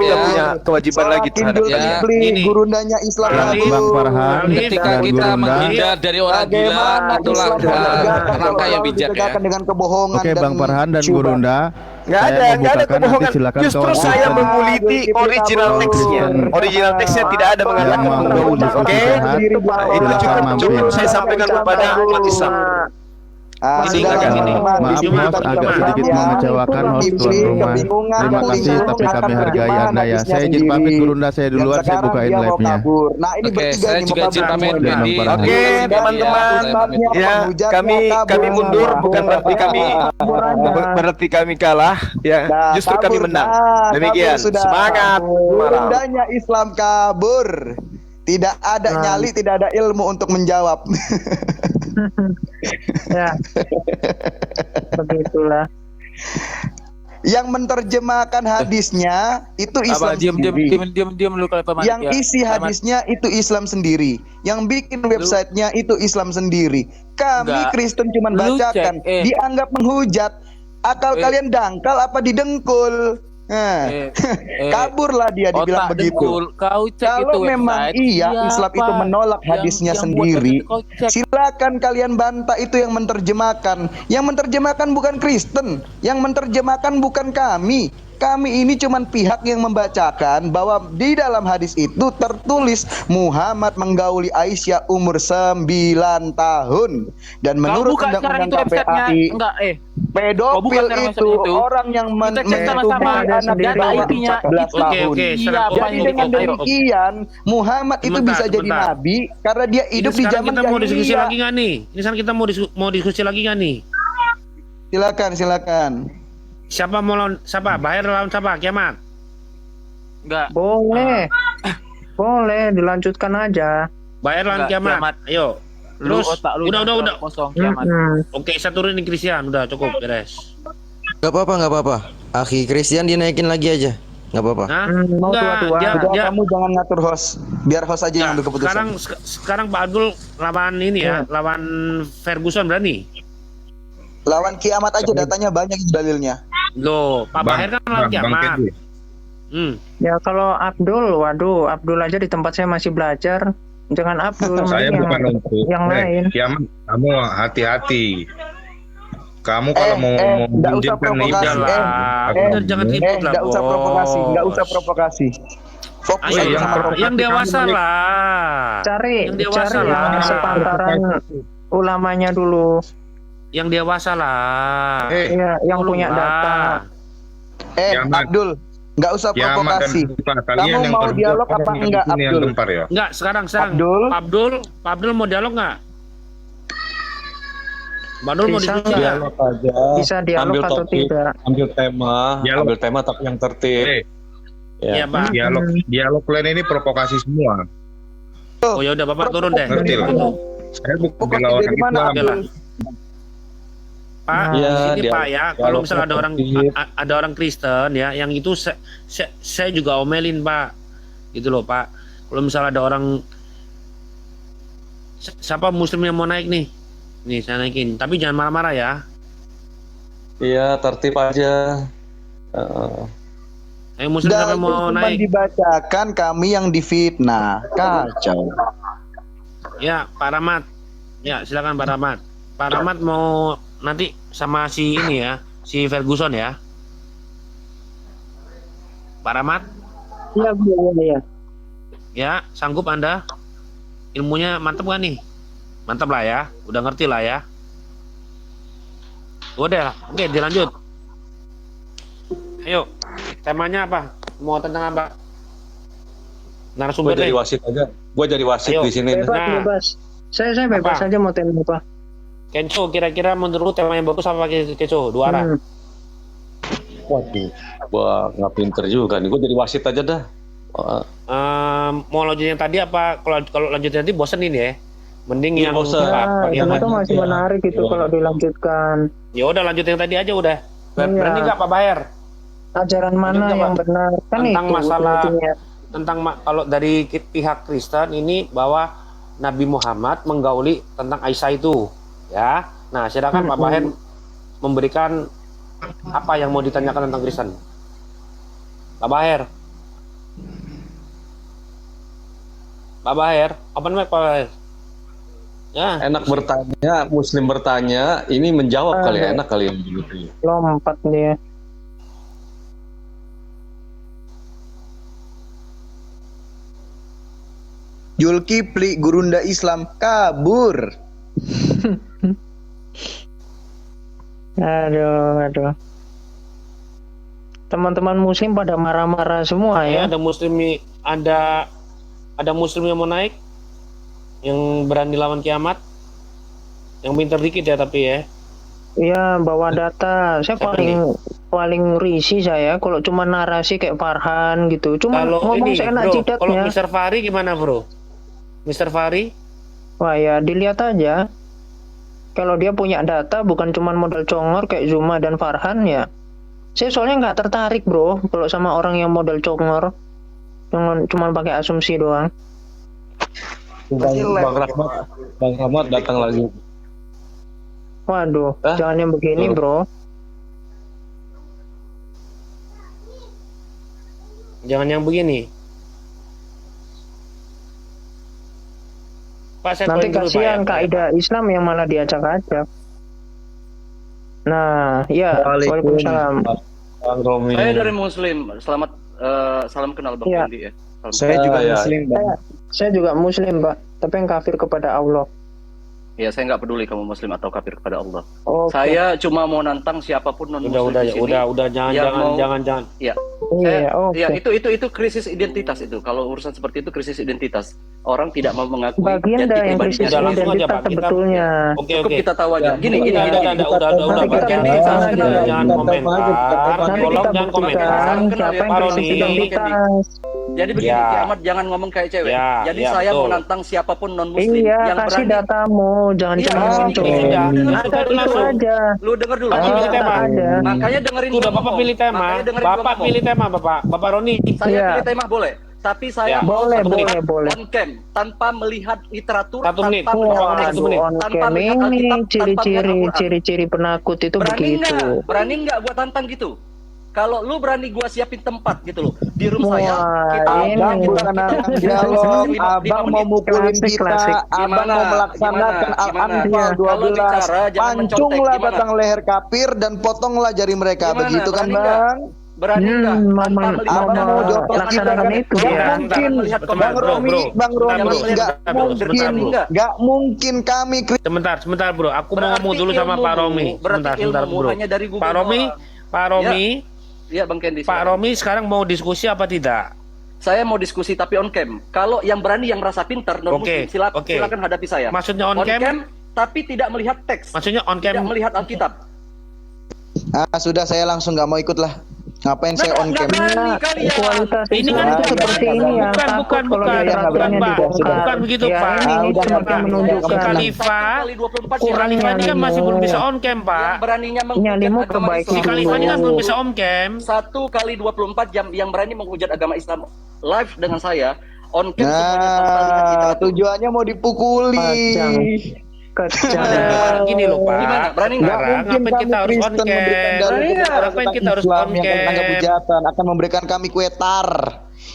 [SPEAKER 6] tidak punya kewajiban lagi terhadap
[SPEAKER 2] Ya,
[SPEAKER 6] kalian.
[SPEAKER 2] ini.
[SPEAKER 1] Gurundanya Islam
[SPEAKER 3] Alif,
[SPEAKER 5] Bang Farhan
[SPEAKER 2] Ketika
[SPEAKER 5] dan
[SPEAKER 2] kita
[SPEAKER 5] Gurunda.
[SPEAKER 2] menghindar dari orang gila
[SPEAKER 1] Bagaimana
[SPEAKER 2] atau
[SPEAKER 1] Islam
[SPEAKER 2] langkah yang bijak ya.
[SPEAKER 1] ditegakkan dengan kebohongan
[SPEAKER 5] Oke, Bang Farhan dan
[SPEAKER 1] syubhat.
[SPEAKER 5] Gurunda.
[SPEAKER 6] Nggak ada kebohongan.
[SPEAKER 5] Silakan
[SPEAKER 6] Justru
[SPEAKER 5] kawan
[SPEAKER 6] saya
[SPEAKER 5] Kristen
[SPEAKER 6] menguliti original teksnya. Original teksnya tidak ada mengatakan
[SPEAKER 5] yang mau
[SPEAKER 6] menggauli.
[SPEAKER 5] diskusi
[SPEAKER 6] Oke,
[SPEAKER 5] sehat,
[SPEAKER 6] itu
[SPEAKER 5] silakan mampir.
[SPEAKER 6] cukup saya sampaikan kepada umat Islam.
[SPEAKER 3] Ini
[SPEAKER 1] sudah
[SPEAKER 3] agak
[SPEAKER 1] teman-teman,
[SPEAKER 3] ini.
[SPEAKER 5] Maaf
[SPEAKER 1] di sini
[SPEAKER 5] host,
[SPEAKER 1] kami
[SPEAKER 5] agak
[SPEAKER 1] kebingungan,
[SPEAKER 5] sedikit mengecewakan host tuan
[SPEAKER 1] publik
[SPEAKER 5] rumah.
[SPEAKER 1] kebingungan,
[SPEAKER 5] Terima
[SPEAKER 1] publik
[SPEAKER 5] kasih, tapi
[SPEAKER 1] akan
[SPEAKER 5] kami hargai
[SPEAKER 1] terjemahan
[SPEAKER 5] Anda ya.
[SPEAKER 1] hadisnya
[SPEAKER 5] Saya izin
[SPEAKER 1] sendiri.
[SPEAKER 5] pamit Gurunda, saya
[SPEAKER 1] Dan
[SPEAKER 5] duluan, saya
[SPEAKER 1] sekarang
[SPEAKER 5] bukain
[SPEAKER 1] dia mau
[SPEAKER 5] live-nya.
[SPEAKER 1] kabur. Nah ini
[SPEAKER 2] Oke,
[SPEAKER 1] bertiga
[SPEAKER 2] saya
[SPEAKER 1] nih
[SPEAKER 2] juga
[SPEAKER 1] mau
[SPEAKER 2] izin
[SPEAKER 1] kabur
[SPEAKER 2] pamit
[SPEAKER 1] semua.
[SPEAKER 2] Bendy.
[SPEAKER 6] Oke, teman-teman. Ya, kami mundur bukan berarti kami kalah, ya. Justru kami menang. Demikian. Semangat. Malam.
[SPEAKER 1] Gurundanya Islam kabur. Tidak ada nyali, tidak ada ilmu untuk menjawab.
[SPEAKER 4] Ya. Begitulah.
[SPEAKER 1] Yang menerjemahkan hadisnya itu Islam sendiri.
[SPEAKER 2] Diam dulu kalau Pak Malik,
[SPEAKER 1] Yang
[SPEAKER 2] ya.
[SPEAKER 1] isi hadisnya itu Islam sendiri. Yang bikin websitenya itu Islam sendiri. Kami
[SPEAKER 2] Enggak.
[SPEAKER 1] Kristen cuman
[SPEAKER 2] Lu
[SPEAKER 1] bacakan,
[SPEAKER 2] cek,
[SPEAKER 1] dianggap menghujat. Akal kalian dangkal apa didengkul? Nah, kaburlah dia dibilang
[SPEAKER 2] Otak
[SPEAKER 1] begitu.
[SPEAKER 2] dengkul. Kau cek itu
[SPEAKER 1] Kalau memang
[SPEAKER 2] website,
[SPEAKER 1] iya Islam itu
[SPEAKER 2] siapa
[SPEAKER 1] menolak hadisnya
[SPEAKER 2] yang buat
[SPEAKER 1] sendiri,
[SPEAKER 2] itu, kau cek.
[SPEAKER 1] silakan kalian bantah itu yang menerjemahkan. Yang menerjemahkan bukan Kristen, yang menerjemahkan bukan kami. Kami ini cuman pihak yang membacakan bahwa di dalam hadis itu tertulis Muhammad menggauli Aisyah umur 9 tahun. Dan
[SPEAKER 2] Kau
[SPEAKER 1] menurut
[SPEAKER 2] buka sekarang
[SPEAKER 1] undang-undang
[SPEAKER 2] itu websitenya.
[SPEAKER 1] KPAI,
[SPEAKER 2] Enggak,
[SPEAKER 1] pedofil
[SPEAKER 2] buka sekarang
[SPEAKER 1] itu
[SPEAKER 2] website itu.
[SPEAKER 1] orang yang
[SPEAKER 2] Kita cek sama-sama
[SPEAKER 1] anak di
[SPEAKER 4] data
[SPEAKER 1] bawah
[SPEAKER 2] IP-nya.
[SPEAKER 1] 14 tahun.
[SPEAKER 3] Oke,
[SPEAKER 2] Iya,
[SPEAKER 3] sekarang-
[SPEAKER 1] Jadi dengan demikian Muhammad itu
[SPEAKER 3] Sebentar,
[SPEAKER 1] bisa jadi
[SPEAKER 3] sebentar.
[SPEAKER 1] nabi karena dia hidup di
[SPEAKER 3] Sekarang
[SPEAKER 1] zaman
[SPEAKER 3] kita mau diskusi
[SPEAKER 1] jahiliyah.
[SPEAKER 3] lagi nggak nih? Ini sekarang kita mau diskusi lagi nggak nih?
[SPEAKER 1] Silakan.
[SPEAKER 3] Siapa mau lawan siapa? Bahir lawan siapa? Kiamat.
[SPEAKER 2] enggak.
[SPEAKER 4] Boleh. Boleh dilanjutkan aja.
[SPEAKER 3] Bahir lawan
[SPEAKER 2] Enggak,
[SPEAKER 3] Kiamat.
[SPEAKER 2] Kiamat.
[SPEAKER 3] Ayo.
[SPEAKER 2] Lu
[SPEAKER 3] Terus
[SPEAKER 2] otak lu
[SPEAKER 3] udah.
[SPEAKER 2] kosong kiamat.
[SPEAKER 3] Oke, saya turunin Christian, udah cukup beres.
[SPEAKER 7] Gak apa-apa. Akhi Christian dinaikin lagi aja. Gak apa-apa.
[SPEAKER 3] Hah?
[SPEAKER 4] Mau
[SPEAKER 3] Enggak,
[SPEAKER 4] tua-tua.
[SPEAKER 1] Udah, kamu jangan ngatur host. Biar host aja yang ambil keputusan.
[SPEAKER 3] Sekarang Pak Abdul lawan ini ya, lawan Ferguson berani.
[SPEAKER 1] Lawan Kiamat aja datanya banyak dalilnya.
[SPEAKER 3] Loh, Pak Bahir kan lawan Kiamat.
[SPEAKER 4] Ya kalau Abdul, waduh, Abdul aja di tempat saya masih belajar. Jangan Abdul,
[SPEAKER 8] Saya
[SPEAKER 4] mending
[SPEAKER 8] bukan untuk
[SPEAKER 4] yang lain.
[SPEAKER 8] Kiamat, kamu hati-hati. Kamu kalau mau
[SPEAKER 1] nggak usah
[SPEAKER 8] menjinkan
[SPEAKER 1] provokasi.
[SPEAKER 3] Udah jangan ribut lah,
[SPEAKER 1] Nggak usah
[SPEAKER 3] Bos.
[SPEAKER 1] provokasi, nggak usah provokasi. Fokus
[SPEAKER 3] Ayo,
[SPEAKER 1] aja sama
[SPEAKER 3] yang dewasa lah.
[SPEAKER 4] Cari
[SPEAKER 3] Yang dewasa
[SPEAKER 4] yang
[SPEAKER 3] lah.
[SPEAKER 4] sepantaran ulamanya dulu.
[SPEAKER 3] Yang dewasa lah.
[SPEAKER 4] Ya, yang
[SPEAKER 3] Tolong
[SPEAKER 4] punya
[SPEAKER 3] lah.
[SPEAKER 4] data.
[SPEAKER 8] Kiamat.
[SPEAKER 1] Abdul, nggak usah
[SPEAKER 8] Kiamat dan
[SPEAKER 1] provokasi.
[SPEAKER 8] Mustafa, kalian
[SPEAKER 1] Kamu
[SPEAKER 8] yang
[SPEAKER 1] mau
[SPEAKER 8] berdua
[SPEAKER 1] dialog apa
[SPEAKER 8] orang
[SPEAKER 1] enggak,
[SPEAKER 8] ini yang
[SPEAKER 1] Abdul?
[SPEAKER 8] gempar ya.
[SPEAKER 3] Enggak, sekarang. Pak Abdul mau dialog nggak? Pak Abdul mau
[SPEAKER 4] Bisa
[SPEAKER 3] diskusi
[SPEAKER 4] nggak?
[SPEAKER 3] nggak?
[SPEAKER 9] Dialog aja.
[SPEAKER 4] Bisa dialog
[SPEAKER 9] ambil
[SPEAKER 4] atau
[SPEAKER 9] topik,
[SPEAKER 4] tidak?
[SPEAKER 9] ambil tema,
[SPEAKER 8] Dialog.
[SPEAKER 9] ambil tema tapi yang tertib.
[SPEAKER 3] Iya, Pak.
[SPEAKER 8] Dialog kalian ini provokasi semua.
[SPEAKER 3] Oh ya udah Bapak turun deh.
[SPEAKER 8] Ngerti lah. Saya bukan
[SPEAKER 1] Provokasi
[SPEAKER 8] bela orang
[SPEAKER 1] dari mana,
[SPEAKER 8] Islam.
[SPEAKER 1] Abdul?
[SPEAKER 3] Pak,
[SPEAKER 9] Iya,
[SPEAKER 3] di sini
[SPEAKER 9] dialog-
[SPEAKER 3] Pak ya, kalau
[SPEAKER 9] dialog
[SPEAKER 3] misalnya
[SPEAKER 9] tertib.
[SPEAKER 3] ada orang Kristen ya, yang itu saya juga omelin Pak, gitu loh Pak. Kalau misalnya ada orang siapa Muslim yang mau naik nih saya naikin, tapi jangan marah-marah ya.
[SPEAKER 9] Iya, tertib aja.
[SPEAKER 3] Ayo Muslim siapa
[SPEAKER 1] Dalil
[SPEAKER 3] mau
[SPEAKER 1] cuma
[SPEAKER 3] naik?
[SPEAKER 1] dibacakan, kami yang difitnah. Kacau.
[SPEAKER 3] Ya Pak Rahmat, ya silakan Pak Rahmat. Pak Rahmat mau nanti sama si ini ya, si Ferguson ya. Pak Rahmat,
[SPEAKER 4] Iya.
[SPEAKER 3] ya sanggup Anda? Ilmunya mantap gak nih? Mantap lah ya, udah ngerti lah ya. Udah, oke dilanjut. Ayo, temanya apa? Mau tentang apa?
[SPEAKER 9] Gue
[SPEAKER 3] Narasumber
[SPEAKER 9] jadi
[SPEAKER 3] deh.
[SPEAKER 9] wasit aja. Gue jadi wasit
[SPEAKER 3] Ayo.
[SPEAKER 9] di sini.
[SPEAKER 4] Bebas,
[SPEAKER 3] Nah.
[SPEAKER 4] bebas. Saya bebas
[SPEAKER 3] Apa?
[SPEAKER 4] aja mau tema apa.
[SPEAKER 3] Kenco, kira-kira menurut tema yang bagus apa Kenco? Dua arah.
[SPEAKER 9] Waduh, gue nggak pinter juga nih. Gue jadi wasit aja dah.
[SPEAKER 3] Mau lanjut yang tadi apa? Kalau lanjut nanti bosenin ya. Mending
[SPEAKER 9] Iya,
[SPEAKER 3] yang
[SPEAKER 9] bosen.
[SPEAKER 4] Nah,
[SPEAKER 3] yang
[SPEAKER 4] itu masih
[SPEAKER 9] iya.
[SPEAKER 4] menarik gitu
[SPEAKER 9] Iya.
[SPEAKER 4] kalau dilanjutkan.
[SPEAKER 3] ya udah lanjut yang tadi aja udah.
[SPEAKER 4] Iya.
[SPEAKER 3] Berani nggak Pak Baher?
[SPEAKER 4] Ajaran mana
[SPEAKER 3] Lanjut,
[SPEAKER 4] yang
[SPEAKER 3] Pak.
[SPEAKER 4] benar? Kan
[SPEAKER 3] Tentang
[SPEAKER 4] itu
[SPEAKER 3] masalah
[SPEAKER 4] intinya.
[SPEAKER 3] tentang kalau dari pihak Kristen ini bahwa Nabi Muhammad menggauli tentang Aisyah itu, ya. Nah, silakan Pak Baher memberikan Apa yang mau ditanyakan tentang Kristen? Pak Baher. Pak Baher, open mic Pak Baher. Ya.
[SPEAKER 9] Enak bertanya, Muslim bertanya, ini menjawab kali ya, enak kali ya.
[SPEAKER 4] Lompat dia.
[SPEAKER 1] Zulkifli gurunda Islam kabur.
[SPEAKER 4] Aduh. Teman-teman muslim pada marah-marah semua ya.
[SPEAKER 3] Ada muslim yang mau naik, yang berani lawan kiamat, yang pintar dikit ya tapi ya.
[SPEAKER 4] Iya, bawa data. Saya paling risih saya kalau cuma narasi kayak Farhan gitu. Cuma
[SPEAKER 3] Kalau
[SPEAKER 4] ngomong
[SPEAKER 3] ini,
[SPEAKER 4] seenak
[SPEAKER 3] bro,
[SPEAKER 4] jidatnya.
[SPEAKER 3] kalau Mr. Fahri gimana, bro? Mr. Fahri?
[SPEAKER 4] Wah ya, dilihat aja. Kalau dia punya data bukan cuma modal congor kayak Zuma dan Farhan ya. Saya soalnya nggak tertarik, bro, kalau sama orang yang modal congor. Cuma pakai asumsi doang.
[SPEAKER 9] Bang Rahmat datang lagi.
[SPEAKER 4] Waduh, jangan yang begini, bro.
[SPEAKER 3] Jangan yang begini. Pak, saya
[SPEAKER 4] Nanti
[SPEAKER 3] dulu,
[SPEAKER 4] kasihan
[SPEAKER 3] Pak, ya.
[SPEAKER 4] kaidah Islam yang malah diacak-acak. Nah, ya. Waalaikumsalam.
[SPEAKER 9] Bang Romi.
[SPEAKER 10] Saya dari Muslim. Selamat salam kenal Bang
[SPEAKER 4] Ya.
[SPEAKER 10] Fendi ya. Salam
[SPEAKER 6] Saya juga Muslim, Bang.
[SPEAKER 4] Saya juga Muslim, Pak. Tapi yang kafir kepada Allah.
[SPEAKER 10] Ya, saya nggak peduli kamu Muslim atau kafir kepada Allah.
[SPEAKER 4] Oke.
[SPEAKER 10] Saya cuma mau nantang siapapun non Muslim di sini.
[SPEAKER 3] Udah, jangan.
[SPEAKER 10] Ya.
[SPEAKER 4] Iya, oke.
[SPEAKER 10] Ya, itu krisis identitas itu. Kalau urusan seperti itu krisis identitas. Orang tidak mau mengakui
[SPEAKER 4] Bagian
[SPEAKER 10] jati
[SPEAKER 4] dari yang
[SPEAKER 10] pribadinya.
[SPEAKER 4] krisis
[SPEAKER 3] Udah, langsung aja,
[SPEAKER 4] identitas
[SPEAKER 3] Pak. Kita-
[SPEAKER 4] sebetulnya.
[SPEAKER 3] Oke.
[SPEAKER 10] Cukup kita tahu aja. Gini.
[SPEAKER 3] Udah,
[SPEAKER 4] Nanti
[SPEAKER 3] Pak
[SPEAKER 4] kita
[SPEAKER 3] Kendi,
[SPEAKER 4] bahas aja.
[SPEAKER 3] jangan komentar.
[SPEAKER 4] Nanti
[SPEAKER 3] Tolong
[SPEAKER 4] kita
[SPEAKER 3] jangan komentar.
[SPEAKER 4] buktikan siapa yang
[SPEAKER 3] Pak
[SPEAKER 4] krisis
[SPEAKER 3] Roni.
[SPEAKER 4] identitas.
[SPEAKER 10] Jadi begini,
[SPEAKER 3] Ya.
[SPEAKER 10] kiamat jangan ngomong kayak cewek.
[SPEAKER 3] Ya,
[SPEAKER 10] Jadi
[SPEAKER 3] ya,
[SPEAKER 10] saya
[SPEAKER 3] betul.
[SPEAKER 10] mau nantang siapapun non Muslim
[SPEAKER 4] Iya,
[SPEAKER 10] yang
[SPEAKER 4] kasih
[SPEAKER 10] berani.
[SPEAKER 4] datamu, jangan
[SPEAKER 10] Iya,
[SPEAKER 4] cuma
[SPEAKER 10] ini
[SPEAKER 4] muncul.
[SPEAKER 10] sudah.
[SPEAKER 4] Ada itu
[SPEAKER 3] Langsung.
[SPEAKER 4] aja.
[SPEAKER 10] Lu denger dulu.
[SPEAKER 3] Bapak pilih tema.
[SPEAKER 4] Ada.
[SPEAKER 10] Makanya dengerin
[SPEAKER 3] Sudah
[SPEAKER 10] gua
[SPEAKER 3] Bapak
[SPEAKER 10] ngomong.
[SPEAKER 3] pilih tema.
[SPEAKER 10] Makanya dengerin gua
[SPEAKER 3] Bapak
[SPEAKER 10] ngomong.
[SPEAKER 3] pilih tema, Bapak Roni.
[SPEAKER 10] Saya
[SPEAKER 4] Iya.
[SPEAKER 10] pilih tema boleh. Tapi saya
[SPEAKER 3] Ya.
[SPEAKER 10] mau
[SPEAKER 4] Boleh,
[SPEAKER 10] satu menit
[SPEAKER 4] boleh.
[SPEAKER 10] on cam tanpa melihat literatur,
[SPEAKER 3] 1 menit.
[SPEAKER 10] tanpa melihat
[SPEAKER 3] Wah,
[SPEAKER 10] teks,
[SPEAKER 3] 1 menit.
[SPEAKER 4] On
[SPEAKER 10] tanpa
[SPEAKER 4] cam
[SPEAKER 10] melihat
[SPEAKER 4] ini
[SPEAKER 10] Alkitab, tanpa melihat Al-Quran.
[SPEAKER 4] ciri-ciri penakut itu begitu.
[SPEAKER 10] Berani nggak gua tantang gitu? Kalau lu berani gua siapin tempat gitu loh di room
[SPEAKER 4] Wah,
[SPEAKER 10] saya.
[SPEAKER 4] ini
[SPEAKER 1] Abang bukan anak dialog, abang mau mukulin
[SPEAKER 4] Klasik.
[SPEAKER 1] kita, abang mau melaksanakan Al-Anfal 12.
[SPEAKER 10] bicara, jangan mencontek.
[SPEAKER 1] Pancunglah
[SPEAKER 10] Gimana?
[SPEAKER 1] batang leher kafir dan potonglah jari mereka.
[SPEAKER 10] Gimana?
[SPEAKER 1] Begitu kan,
[SPEAKER 10] Berani nggak?
[SPEAKER 1] Bang?
[SPEAKER 10] Berani nggak? Tanpa melihat
[SPEAKER 1] Abang
[SPEAKER 10] data,
[SPEAKER 1] mau jawab
[SPEAKER 4] melaksanakan
[SPEAKER 1] kita,
[SPEAKER 4] itu,
[SPEAKER 1] nggak
[SPEAKER 4] ya.
[SPEAKER 1] mungkin,
[SPEAKER 10] Melihat
[SPEAKER 1] Bang
[SPEAKER 10] komentar,
[SPEAKER 1] Romi, Bang
[SPEAKER 3] Bentar,
[SPEAKER 1] Romi,
[SPEAKER 3] bro.
[SPEAKER 1] nggak
[SPEAKER 3] Bentar, bro.
[SPEAKER 1] mungkin,
[SPEAKER 3] Bentar, bro.
[SPEAKER 1] nggak mungkin kami
[SPEAKER 3] Sebentar, bro. Aku mau ngomong dulu sama Pak Romi. Sebentar,
[SPEAKER 10] ilmu
[SPEAKER 3] bro.
[SPEAKER 10] hanya dari Google
[SPEAKER 3] Pak Romi,
[SPEAKER 10] doang. Iya, Bang Kendi.
[SPEAKER 3] Pak Romi sekarang mau diskusi apa tidak?
[SPEAKER 10] Saya mau diskusi tapi on cam. Kalau yang berani yang merasa pintar non
[SPEAKER 3] Oke,
[SPEAKER 10] muslim
[SPEAKER 3] oke.
[SPEAKER 10] silakan hadapi saya.
[SPEAKER 3] Maksudnya on cam?
[SPEAKER 10] tapi tidak melihat teks.
[SPEAKER 3] Maksudnya on cam?
[SPEAKER 10] Tidak melihat Alkitab.
[SPEAKER 1] sudah saya langsung nggak mau ikut lah. Ngapain saya on cam?
[SPEAKER 10] berani kalian.
[SPEAKER 4] Kualitas
[SPEAKER 3] Ini
[SPEAKER 4] Islam
[SPEAKER 3] kan
[SPEAKER 4] itu seperti ini ya.
[SPEAKER 3] bukan,
[SPEAKER 4] Takut kalau
[SPEAKER 3] bukan,
[SPEAKER 4] dia peraturannya
[SPEAKER 3] Pak.
[SPEAKER 4] dibongkar.
[SPEAKER 3] Bukan begitu,
[SPEAKER 4] Ya,
[SPEAKER 3] Pak.
[SPEAKER 4] ini
[SPEAKER 1] Udah,
[SPEAKER 4] semakin
[SPEAKER 1] Pak.
[SPEAKER 4] menunjukkan.
[SPEAKER 3] Si Khalifah,
[SPEAKER 10] 1x24
[SPEAKER 3] si Khalifah ini kan masih belum bisa on cam,
[SPEAKER 10] Yang
[SPEAKER 3] Pak.
[SPEAKER 10] beraninya
[SPEAKER 4] Nyalimu
[SPEAKER 10] menghujat agama
[SPEAKER 4] perbaiki
[SPEAKER 3] Si
[SPEAKER 10] Islam.
[SPEAKER 3] Khalifah ini kan belum bisa on cam.
[SPEAKER 10] 1x24 jam yang berani menghujat agama Islam live dengan saya on cam semuanya tanpa lihat
[SPEAKER 1] Nah,
[SPEAKER 10] literatur.
[SPEAKER 1] tujuannya mau dipukuli.
[SPEAKER 4] Kacang.
[SPEAKER 3] Gini loh, Pak.
[SPEAKER 10] Gimana? Berani nggak?
[SPEAKER 3] Sekarang ngapain kita harus on
[SPEAKER 1] Kristen memberikan
[SPEAKER 3] cam?
[SPEAKER 1] dalil kebenaran
[SPEAKER 3] Ngapain
[SPEAKER 1] tentang
[SPEAKER 3] kita harus
[SPEAKER 1] Islam
[SPEAKER 3] on
[SPEAKER 1] yang akan tangkap
[SPEAKER 3] cam?
[SPEAKER 1] hujatan, akan memberikan kami kue tar.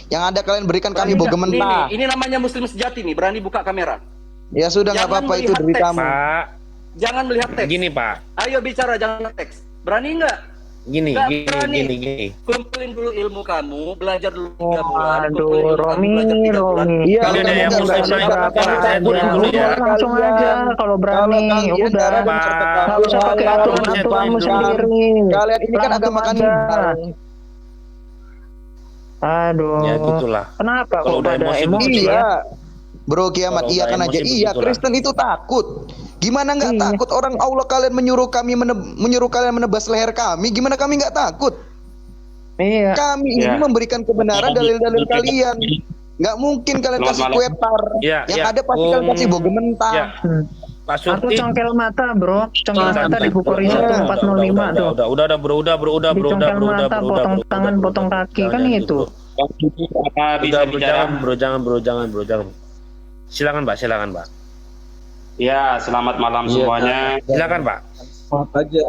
[SPEAKER 1] Yang ada kalian berikan kami
[SPEAKER 10] Berani
[SPEAKER 1] boga
[SPEAKER 10] nggak?
[SPEAKER 1] mentah.
[SPEAKER 10] Ini namanya muslim sejati nih, berani buka kamera.
[SPEAKER 1] Ya sudah nggak
[SPEAKER 10] Jangan
[SPEAKER 1] apa-apa itu
[SPEAKER 10] melihat
[SPEAKER 1] dari
[SPEAKER 10] teks,
[SPEAKER 1] kamu.
[SPEAKER 3] Pak,
[SPEAKER 10] Jangan melihat teks.
[SPEAKER 3] gini, Pak.
[SPEAKER 10] Ayo bicara, jangan lihat teks. Berani nggak?
[SPEAKER 3] Gini.
[SPEAKER 10] Kumpulin dulu ilmu kamu, belajar dulu 3
[SPEAKER 4] Oh,
[SPEAKER 10] bulan.
[SPEAKER 4] aduh,
[SPEAKER 10] kumpulin ilmu kamu,
[SPEAKER 4] Romi,
[SPEAKER 10] belajar 3 bulan.
[SPEAKER 4] Romi.
[SPEAKER 1] Iya,
[SPEAKER 3] Kalian
[SPEAKER 1] udah,
[SPEAKER 3] yang
[SPEAKER 1] udah,
[SPEAKER 3] muslim
[SPEAKER 1] udah,
[SPEAKER 3] naik
[SPEAKER 1] udah,
[SPEAKER 3] ke atas, saya bunuh dulu ya.
[SPEAKER 4] Langsung aja kalau berani.
[SPEAKER 1] Kalian
[SPEAKER 4] Udah.
[SPEAKER 1] darah dan
[SPEAKER 3] Pak.
[SPEAKER 1] serta
[SPEAKER 4] Nggak usah pakai
[SPEAKER 3] Kalian
[SPEAKER 4] aturan-aturanmu
[SPEAKER 3] saya
[SPEAKER 4] sendiri.
[SPEAKER 1] Kalian ini kan
[SPEAKER 4] Langsung
[SPEAKER 1] agama
[SPEAKER 4] aja.
[SPEAKER 1] kanibal.
[SPEAKER 4] Aduh.
[SPEAKER 3] Ya gitulah.
[SPEAKER 4] Kenapa
[SPEAKER 3] Kalau
[SPEAKER 4] kok
[SPEAKER 3] udah
[SPEAKER 4] pada
[SPEAKER 3] emosi
[SPEAKER 4] emosi
[SPEAKER 3] begitu
[SPEAKER 4] ya?
[SPEAKER 1] Iya. Bro kiamat
[SPEAKER 3] Kalau
[SPEAKER 1] iya
[SPEAKER 3] udah
[SPEAKER 1] kan aja.
[SPEAKER 3] emosi
[SPEAKER 1] Iya,
[SPEAKER 3] begitulah.
[SPEAKER 1] Kristen itu takut. Gimana nggak
[SPEAKER 4] Iya.
[SPEAKER 1] takut? Orang Allah kalian menyuruh kami menyuruh kalian menebas leher kami. Gimana kami nggak takut?
[SPEAKER 4] Iya.
[SPEAKER 1] Kami ini
[SPEAKER 3] Ya.
[SPEAKER 1] memberikan kebenaran dalil-dalil kalian. Nggak mungkin kalian
[SPEAKER 9] Selamat
[SPEAKER 1] kasih
[SPEAKER 9] malam.
[SPEAKER 1] kue tar.
[SPEAKER 3] Ya,
[SPEAKER 1] Yang
[SPEAKER 3] ya.
[SPEAKER 1] ada pasti kalian kasih boga mentah.
[SPEAKER 3] Ya. Pak
[SPEAKER 4] Atau
[SPEAKER 3] Surti.
[SPEAKER 4] congkel mata, bro. Congkel mata di Bukhari
[SPEAKER 1] Udah,
[SPEAKER 4] 1405 tuh.
[SPEAKER 3] Udah, bro, udah,
[SPEAKER 4] Dicongkel mata, potong tangan, potong kaki, kan itu.
[SPEAKER 3] Bisa bicara, jangan, bro. Silakan, Pak.
[SPEAKER 11] Ya, selamat malam semuanya.
[SPEAKER 3] Silakan, Pak.
[SPEAKER 9] smart aja,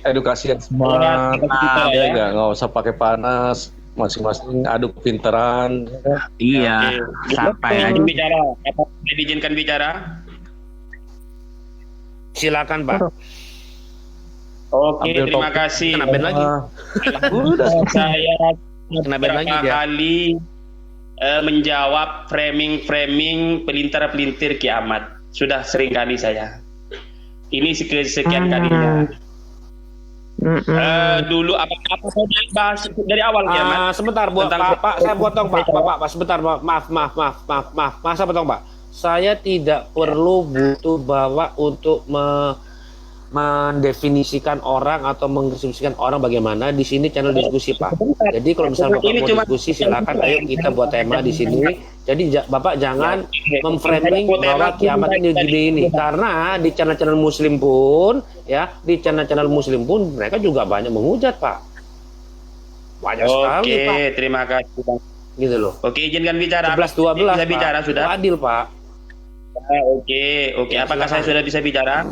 [SPEAKER 9] edukasi yang smart. Ya nggak usah pakai panas, masing-masing adu kepintaran.
[SPEAKER 11] Iya, santai aja.
[SPEAKER 3] Bicara, apa diizinkan bicara? Silakan Pak. Oke, terima kasih.
[SPEAKER 1] Kena ban lagi.
[SPEAKER 3] Saya
[SPEAKER 1] Kena ban lagi
[SPEAKER 3] beberapa
[SPEAKER 1] dia.
[SPEAKER 3] kali menjawab framing pelintir-pelintir kiamat. Sudah sering kali saya. Ini sekian kalinya. Dulu apa saya bahas dari awal kiamat?
[SPEAKER 2] Sebentar, Pak, saya potong Pak. Pak, sebentar, maaf, saya potong Pak. Saya tidak perlu butuh bahwa untuk mendefinisikan orang atau mendeskripsikan orang bagaimana. Di sini channel diskusi Pak. Jadi kalau misalnya Bapak mau diskusi silakan, ayo kita buat tema di sini. Jadi Bapak jangan memframing bahwa kiamat ini gini, karena di channel-channel Muslim pun ya, di channel-channel Muslim pun mereka juga banyak menghujat Pak. Banyak sekali Pak.
[SPEAKER 3] Oke, terima kasih Bang.
[SPEAKER 2] Gitu loh.
[SPEAKER 3] Oke, izinkan bicara.
[SPEAKER 2] 11-12
[SPEAKER 3] bisa bicara
[SPEAKER 2] Pak.
[SPEAKER 3] sudah.
[SPEAKER 2] Adil Pak.
[SPEAKER 3] Oke. Apakah saya sudah bisa bicara?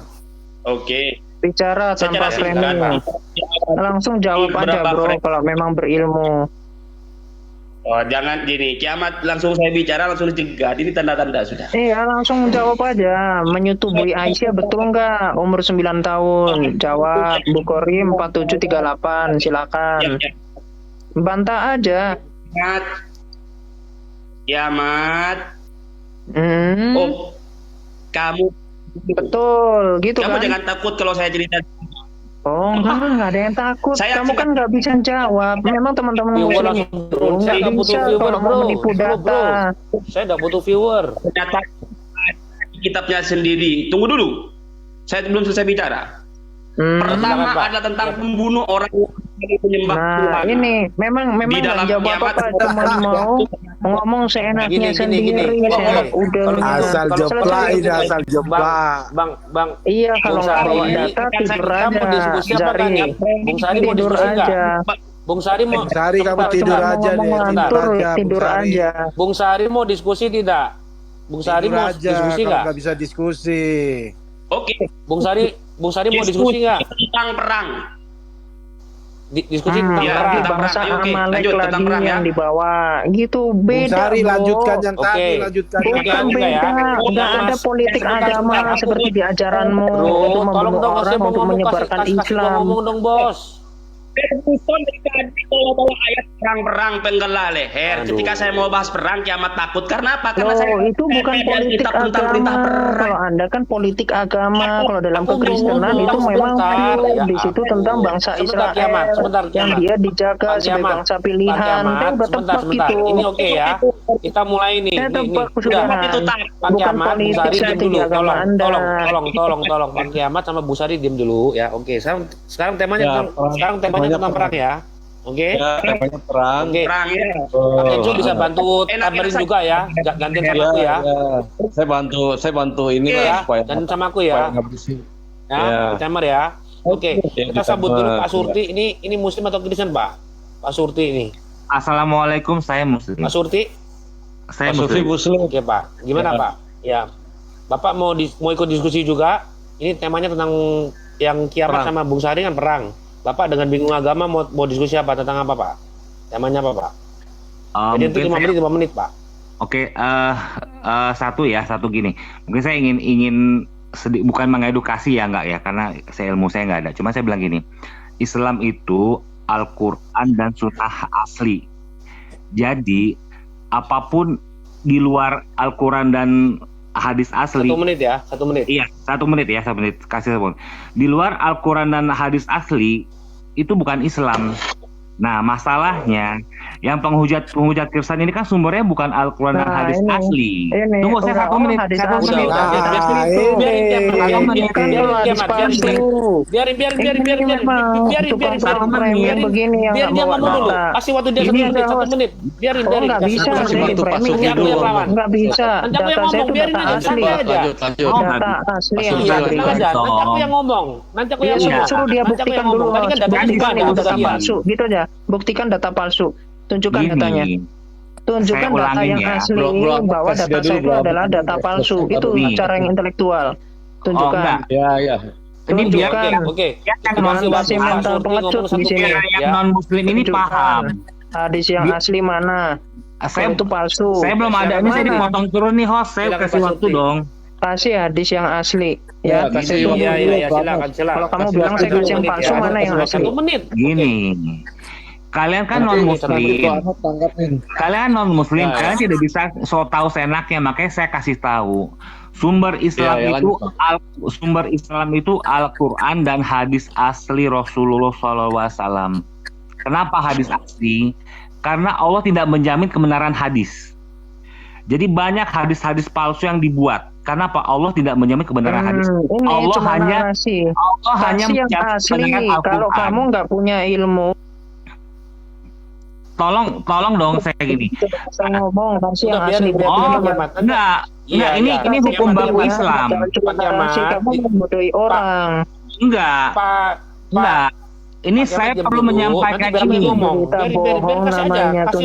[SPEAKER 3] Oke.
[SPEAKER 4] Bicara tanpa framing. Langsung jawab aja bro kalau memang berilmu.
[SPEAKER 3] Oh, jangan gini, kiamat langsung saya bicara langsung dicegat. Ini tanda-tanda sudah.
[SPEAKER 4] Iya, langsung jawab aja. Menyetubui Aisyah betul nggak? Umur 9 tahun. Jawab. Bukhari 4738. Silakan. Bantah aja.
[SPEAKER 3] Kiamat. Oh, kamu
[SPEAKER 4] betul gitu
[SPEAKER 3] kamu
[SPEAKER 4] kan?
[SPEAKER 3] jangan takut kalau saya cerita.
[SPEAKER 4] Oh enggak ada yang takut. Kamu kan nggak bisa jawab. Memang teman-teman muslim itu nggak bisa kalau mau menipu data.
[SPEAKER 2] Saya nggak butuh viewer.
[SPEAKER 3] Data kitabnya sendiri. Tunggu dulu. Saya belum selesai bicara. Pertama adalah tentang pembunuh orang yang penyembah Tuhan.
[SPEAKER 4] Ini memang nggak jawab apa-apa, cuma mau ngomong seenaknya sendiri.
[SPEAKER 5] Asal joplak ini, asal joplak.
[SPEAKER 2] Bang.
[SPEAKER 4] Iya, kalau nggak bawa data tidur aja. Jari.
[SPEAKER 2] Bung Sari mau
[SPEAKER 4] Tidur
[SPEAKER 2] diskusi nggak?
[SPEAKER 4] aja.
[SPEAKER 2] Bung Sari mau.
[SPEAKER 5] Sari kamu tidur aja deh.
[SPEAKER 4] Tidur aja.
[SPEAKER 2] Bung Sari mau diskusi tidak? Bung Sari mau diskusi nggak?
[SPEAKER 5] Nggak bisa diskusi.
[SPEAKER 3] Oke.
[SPEAKER 2] Bung Sari mau diskusi nggak?
[SPEAKER 3] Tentang perang.
[SPEAKER 2] Diskusi tentang perang.
[SPEAKER 4] Bangsa Amalek lagi yang dibawa. Gitu beda.
[SPEAKER 5] Sari lanjutkan yang tadi, lanjutkan.
[SPEAKER 4] Bukan beda. Nggak ada politik agama seperti di ajaranmu untuk membunuh orang untuk menyebarkan Islam.
[SPEAKER 2] Ngomong dong bos.
[SPEAKER 3] Ferguson kalau bawa ayat perang penggal leher. Ketika saya mau bahas perang, kiamat takut. Karena apa? Karena saya
[SPEAKER 4] itu bukan politik agama. Kalau Anda kan politik agama. Kalau dalam kekristenan itu memang pure di situ tentang bangsa Israel yang dia dijaga sebagai bangsa pilihan. Kan udah tepat gitu.
[SPEAKER 2] Ini oke ya. Kita mulai nih. Pak Kiamat, Bung Sari diam dulu. Tolong. Pak Kiamat sama Bu Sari diam dulu ya. Oke. Sekarang temanya tentang perang ya. Oke.
[SPEAKER 9] Temanya perang.
[SPEAKER 2] Oke.
[SPEAKER 3] Perang ya.
[SPEAKER 2] Pak Kenzo bisa bantu kabarin juga ya. Gantian sama aku ya.
[SPEAKER 9] Saya bantu ini
[SPEAKER 2] ya. Dan sama aku ya. Ya, Camar ya. Oke. Kita sambut dulu Pak Surti. Ini Muslim atau Kristen, Pak? Pak Surti ini.
[SPEAKER 11] Assalamualaikum, saya Muslim.
[SPEAKER 2] Pak Surti?
[SPEAKER 11] Saya Muslim.
[SPEAKER 2] Oke, Pak. Gimana, Pak? Ya. Bapak mau ikut diskusi juga? Ini temanya tentang yang kiamat sama Bung Sari kan perang. Bapak dengan bingung agama mau diskusi apa, tentang apa Pak? Temanya apa Pak? Jadi untuk 5 menit Pak.
[SPEAKER 11] Oke, satu gini. Mungkin saya ingin bukan mengedukasi ya enggak ya, karena ilmu saya nggak ada. Cuma saya bilang gini, Islam itu Al-Quran dan Sunnah asli. Jadi apapun di luar Al-Quran dan hadis asli.
[SPEAKER 2] 1 menit ya, 1 menit.
[SPEAKER 11] Iya, 1 menit ya, 1 menit. Kasih 1 menit. Di luar Al-Quran dan hadis asli itu bukan Islam. Nah, masalahnya yang penghujat Kristen ini kan sumbernya bukan Al-Quran dan hadis asli. Tunggu saya 1 menit.
[SPEAKER 2] Biar dia ngomong dulu. Kasih waktu dia 1 menit. Biarin.
[SPEAKER 4] Nggak bisa. Nggak bisa. Data saya itu data asli. Data asli yang diberikan.
[SPEAKER 2] Nanti aku yang ngomong.
[SPEAKER 4] Suruh dia buktikan dulu. Buktikan itu data palsu. Gitu aja. Buktikan data palsu. Tunjukkan datanya. Tunjukkan data yang asli bahwa data saya itu adalah data palsu. Itu cara yang intelektual. Tunjukkan.
[SPEAKER 9] Ya.
[SPEAKER 11] ini biar
[SPEAKER 2] Oke.
[SPEAKER 4] Masih mental pengecut di sini.
[SPEAKER 11] Yang non muslim ini paham.
[SPEAKER 4] Hadis yang asli mana?
[SPEAKER 11] Saya
[SPEAKER 4] itu palsu.
[SPEAKER 11] Saya belum ada, ini saya dipotong turun nih host, saya kasih waktu dong.
[SPEAKER 4] Kasih hadis yang asli. Ya,
[SPEAKER 2] kasih. Iya, silakan.
[SPEAKER 4] Kalau kamu bilang saya kasih yang palsu, mana yang asli?
[SPEAKER 2] 1 menit.
[SPEAKER 11] Gini. Kalian kan non muslim. Kalian non muslim, kalian tidak bisa so tahu senaknya, makanya saya kasih tahu. Sumber Islam itu Al-Qur'an dan hadis asli Rasulullah SAW. Kenapa hadis asli? Karena Allah tidak menjamin kebenaran hadis. Jadi banyak hadis-hadis palsu yang dibuat. Karena apa? Allah tidak menjamin kebenaran hadis. Allah hanya
[SPEAKER 4] yang asli. Kalau kamu nggak punya ilmu,
[SPEAKER 11] tolong dong saya gini.
[SPEAKER 4] Saya ngomong kasih yang asli.
[SPEAKER 11] Enggak, ini hukum baku Islam.
[SPEAKER 4] Kamu membodohi orang.
[SPEAKER 11] Enggak. Ini saya perlu menyampaikan ini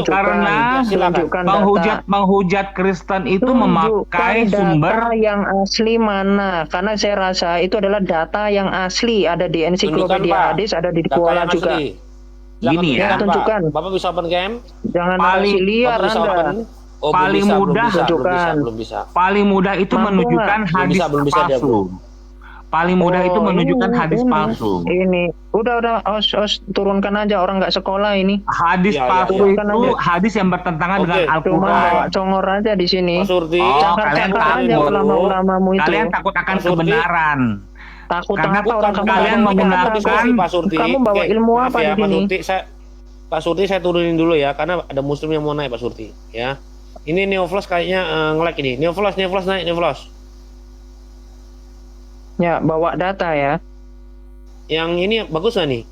[SPEAKER 11] karena penghujat Kristen itu memakai sumber
[SPEAKER 4] yang asli mana? Karena saya rasa itu adalah data yang asli, ada di ensiklopedia hadis, ada di Kuala juga.
[SPEAKER 11] Gini ya,
[SPEAKER 4] tunjukkan.
[SPEAKER 2] Bapak bisa open game?
[SPEAKER 4] Jangan liar Anda.
[SPEAKER 11] Paling mudah itu menunjukkan hadis palsu. Paling mudah itu menunjukkan hadis palsu.
[SPEAKER 4] Ini udah os turunkan aja, orang nggak sekolah ini.
[SPEAKER 11] Hadis palsu itu hadis yang bertentangan dengan Al-Qur'an.
[SPEAKER 4] Cuma congor aja di sini.
[SPEAKER 11] Kalian takut akan kebenaran.
[SPEAKER 4] Takut
[SPEAKER 11] karena
[SPEAKER 4] orang
[SPEAKER 11] kalian menggunakan
[SPEAKER 4] kamu bawa ilmu apa di sini?
[SPEAKER 2] Pak Surti saya turunin dulu ya, karena ada muslim yang mau naik Pak Surti ya. Ini Neoflash kayaknya nge-lag ini. Neoflash naik Neoflash.
[SPEAKER 4] Ya, bawa data ya.
[SPEAKER 2] Yang ini bagus nggak nih?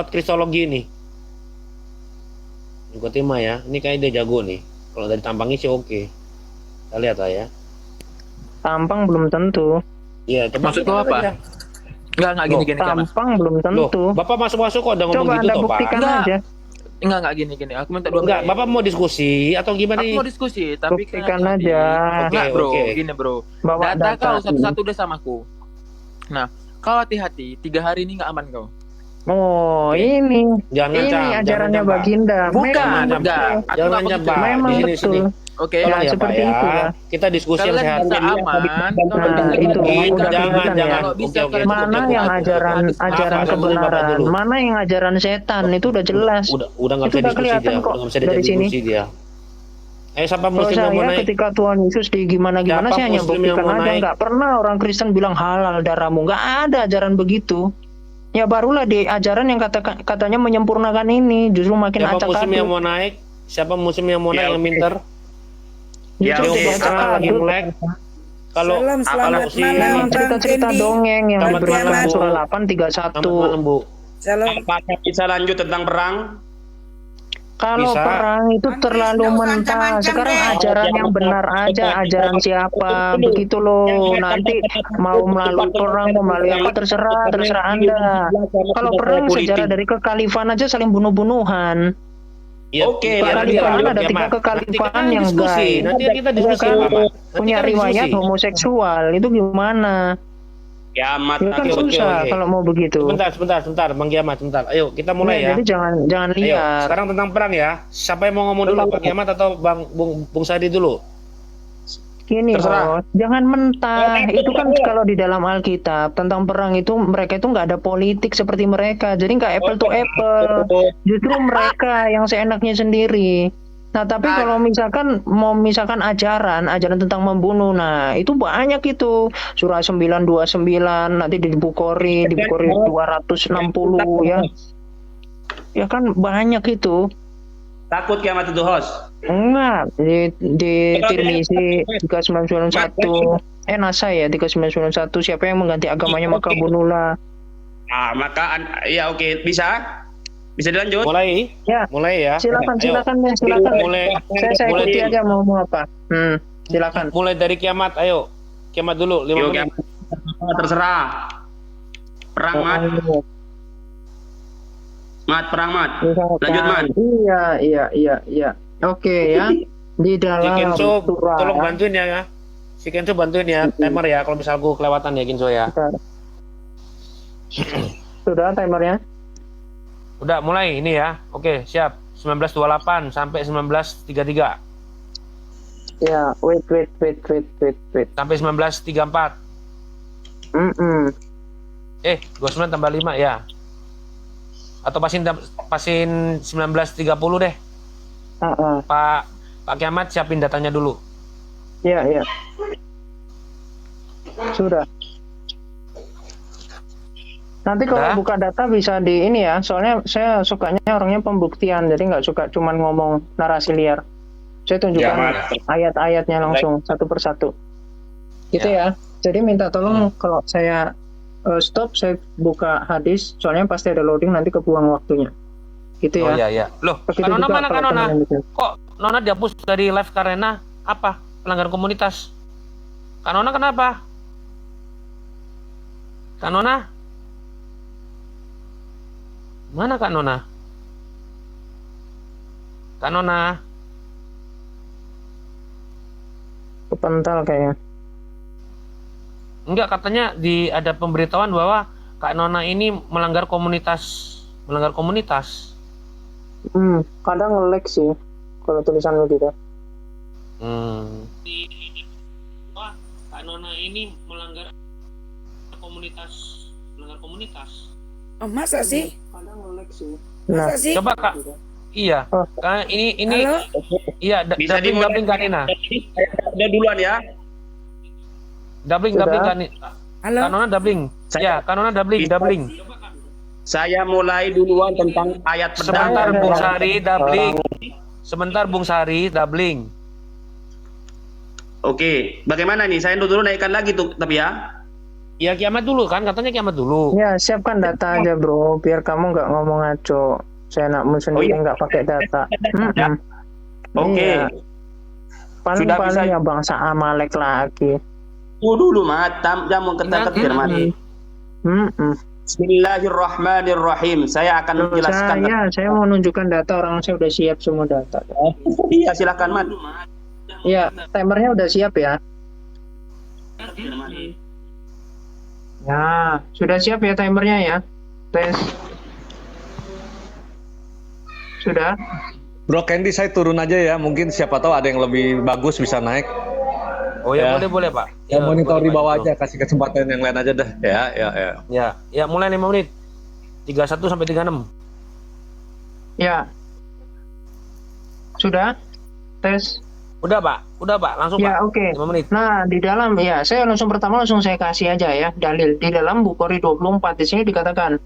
[SPEAKER 2] Kristologi ini. Juga tema ya. Ini kayak dia jago nih. Kalau dari tampangnya sih oke. Kita lihat lah ya.
[SPEAKER 4] Tampang belum tentu.
[SPEAKER 2] Iya,
[SPEAKER 12] maksud lo apa? Enggak gini.
[SPEAKER 4] Tampang belum tentu.
[SPEAKER 2] Bapak masuk kok udah ngomong gitu toh, Pak.
[SPEAKER 4] Buktikan aja.
[SPEAKER 12] Enggak gini. Aku minta 2 menit.
[SPEAKER 2] Enggak, Bapak mau diskusi atau gimana nih?
[SPEAKER 12] Aku mau diskusi, tapi
[SPEAKER 4] buktikan aja.
[SPEAKER 12] Enggak, Bro. Gini, Bro.
[SPEAKER 4] Bawa
[SPEAKER 12] data kau satu-satu udah sama aku. Nah, kau hati-hati, 3 hari ini enggak aman kau.
[SPEAKER 4] Oh, ini.
[SPEAKER 2] Jangan
[SPEAKER 4] ajarannya Baginda.
[SPEAKER 12] Bukan, enggak.
[SPEAKER 2] Jangan nyebar.
[SPEAKER 4] Memang betul.
[SPEAKER 12] Oke,
[SPEAKER 4] ya, seperti itu ya.
[SPEAKER 2] Kita diskusi yang sehat.
[SPEAKER 12] Aman.
[SPEAKER 4] Itu
[SPEAKER 2] jangan.
[SPEAKER 4] Mana yang ajaran kebenaran, mana yang ajaran setan, itu udah jelas.
[SPEAKER 2] Udah nggak bisa diskusi dia. Udah nggak bisa diskusi dia. Siapa muslim yang mau naik?
[SPEAKER 4] Ketika Tuhan Yesus di gimana saya hanya buktikan aja, nggak pernah orang Kristen bilang halal darahmu, nggak ada ajaran begitu. Ya barulah di ajaran yang katanya menyempurnakan ini justru makin acak-acak.
[SPEAKER 2] Siapa muslim yang mau naik? Siapa muslim yang mau naik yang pinter?
[SPEAKER 4] Justru
[SPEAKER 2] lagi melek. Kalau
[SPEAKER 13] selamat malam
[SPEAKER 4] cerita dongeng yang diberikan surah 8:31.
[SPEAKER 3] Apakah bisa lanjut tentang perang?
[SPEAKER 4] Kalau perang itu terlalu mentah. Sekarang ajaran yang benar aja, ajaran siapa begitu loh. Nanti mau melalui perang, mau melalui apa terserah Anda. Kalau perang sejarah dari kekalifan aja saling bunuh-bunuhan.
[SPEAKER 2] Oke,
[SPEAKER 4] kekalifan ada 3 kekalifan yang guys.
[SPEAKER 2] Nanti kita diskusi apa?
[SPEAKER 4] Punya riwayat homoseksual itu gimana?
[SPEAKER 3] Kiamat.
[SPEAKER 4] Ya kan susah kalau mau begitu.
[SPEAKER 2] Sebentar, Bang Kiamat, sebentar. Ayo kita mulai ya.
[SPEAKER 4] Jadi jangan lihat.
[SPEAKER 2] Sekarang tentang perang ya. Siapa yang mau ngomong dulu, Bang Kiamat atau Bung Sadi dulu?
[SPEAKER 4] Gini bro, jangan mentah. Itu kan kalau di dalam Alkitab tentang perang itu mereka itu nggak ada politik seperti mereka. Jadi nggak apple to apple. Justru mereka yang seenaknya sendiri. Nah tapi kalau misalkan ajaran tentang membunuh, nah itu banyak itu. Surah 929 nanti di Bukhari 260 ya. Ya kan banyak itu.
[SPEAKER 3] Takut kiamat itu host?
[SPEAKER 4] Enggak, di Tirmizi 3991 Nasa ya 3991 siapa yang mengganti agamanya maka bunuhlah.
[SPEAKER 3] Nah, maka ya oke, bisa dilanjut?
[SPEAKER 2] Mulai ya.
[SPEAKER 4] Silakan.
[SPEAKER 2] Mulai.
[SPEAKER 4] Saya ikuti aja mau apa. Silakan.
[SPEAKER 2] Mulai dari kiamat, ayo. Kiamat dulu 5 menit.
[SPEAKER 3] Terserah. Perang perang mat. Lanjut mat.
[SPEAKER 4] Iya. Oke ya. Di dalam
[SPEAKER 2] tolong bantuin ya. Si Kenzo bantuin ya timer ya kalau misal gue kelewatan ya Kenzo ya.
[SPEAKER 4] Sudah timernya?
[SPEAKER 2] Udah mulai ini ya. Oke, siap. 1928 sampai 1933.
[SPEAKER 4] Ya, wait.
[SPEAKER 2] Sampai 1934. 29 tambah 5 ya. Atau pasin 1930 deh. Pak Kiamat siapin datanya dulu.
[SPEAKER 4] Iya. Sudah. Nanti kalau buka data bisa di ini ya, soalnya saya sukanya orangnya pembuktian, jadi nggak suka cuman ngomong narasi liar. Saya tunjukkan ayat-ayatnya langsung satu persatu. Gitu ya. Jadi minta tolong kalau saya stop, saya buka hadis, soalnya pasti ada loading, nanti kebuang waktunya. Gitu ya.
[SPEAKER 2] Oh iya. Loh, Kanona mana Kanona? Kok Nona dihapus dari live karena apa? Pelanggaran komunitas. Kanona kenapa? Kanona? Mana Kak Nona? Kak Nona?
[SPEAKER 4] Kepental kayaknya.
[SPEAKER 2] Enggak, katanya ada pemberitahuan bahwa Kak Nona ini melanggar komunitas.
[SPEAKER 4] Kadang nge-lag sih kalau tulisan begitu.
[SPEAKER 2] Kak Nona ini melanggar komunitas.
[SPEAKER 13] Oh, masa sih?
[SPEAKER 4] Kadang nge-lag sih.
[SPEAKER 13] Masa sih?
[SPEAKER 2] Coba Kak. Iya. Karena ini
[SPEAKER 13] Halo?
[SPEAKER 2] Iya,
[SPEAKER 3] Bisa
[SPEAKER 2] dubbing Kak Nina.
[SPEAKER 3] Udah duluan ya.
[SPEAKER 2] Dubbing Kak Nina.
[SPEAKER 13] Halo?
[SPEAKER 2] Kak Nona dubbing. Ya, Kak Nona dubbing.
[SPEAKER 3] Saya mulai duluan tentang ayat pedang.
[SPEAKER 2] Sebentar Bung Sari dubbing.
[SPEAKER 3] Oke, bagaimana nih? Saya dulu naikkan lagi tuh, tapi ya.
[SPEAKER 2] Ya Kiamat dulu kan, katanya Kiamat dulu.
[SPEAKER 4] Ya, siapkan data aja bro, biar kamu nggak ngomong ngaco. Saya enakmu sendiri nggak pakai data.
[SPEAKER 3] Oke.
[SPEAKER 4] Iya. Paling ya bangsa Amalek lagi.
[SPEAKER 3] Dulu matam jamu ketar-ketir mati. Bismillahirrahmanirrahim. Saya akan menjelaskan.
[SPEAKER 4] Saya mau menunjukkan data, orang saya udah siap semua data.
[SPEAKER 3] Iya, silakan Mat.
[SPEAKER 4] Ya, timernya udah siap ya. Ya, sudah siap ya timernya ya. Tes. Sudah.
[SPEAKER 9] Bro Candy, saya turun aja ya. Mungkin siapa tahu ada yang lebih bagus bisa naik.
[SPEAKER 2] Oh ya, boleh Pak.
[SPEAKER 9] Ya, monitor di bawah aja, kasih kesempatan yang lain aja dah. Ya.
[SPEAKER 2] Mulai 5 menit. 31 sampai 36.
[SPEAKER 4] Ya. Sudah? Tes.
[SPEAKER 2] Udah Pak, langsung Pak.
[SPEAKER 4] Ya, oke.
[SPEAKER 2] 5 menit.
[SPEAKER 4] Nah, di dalam saya langsung saya kasih aja ya dalil. Di dalam Bukhari 24 di sini dikatakan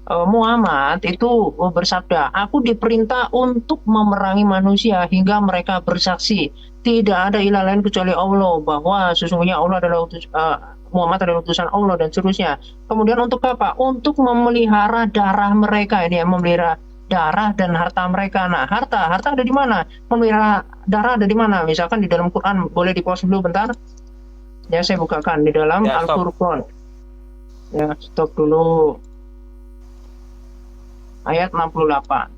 [SPEAKER 4] Muhammad itu bersabda, "Aku diperintah untuk memerangi manusia hingga mereka bersaksi tidak ada ilah lain kecuali Allah, bahwa sesungguhnya Allah adalah Muhammad adalah utusan Allah dan seterusnya." Kemudian untuk apa? Untuk memelihara darah mereka, ini ya, memelihara darah dan harta mereka. Nah, harta ada di mana? Memelihara darah ada di mana? Misalkan di dalam Quran, boleh di-pause dulu bentar. Ya, saya bukakan di dalam Al-Furqan. Ya, stop dulu. Ayat 68.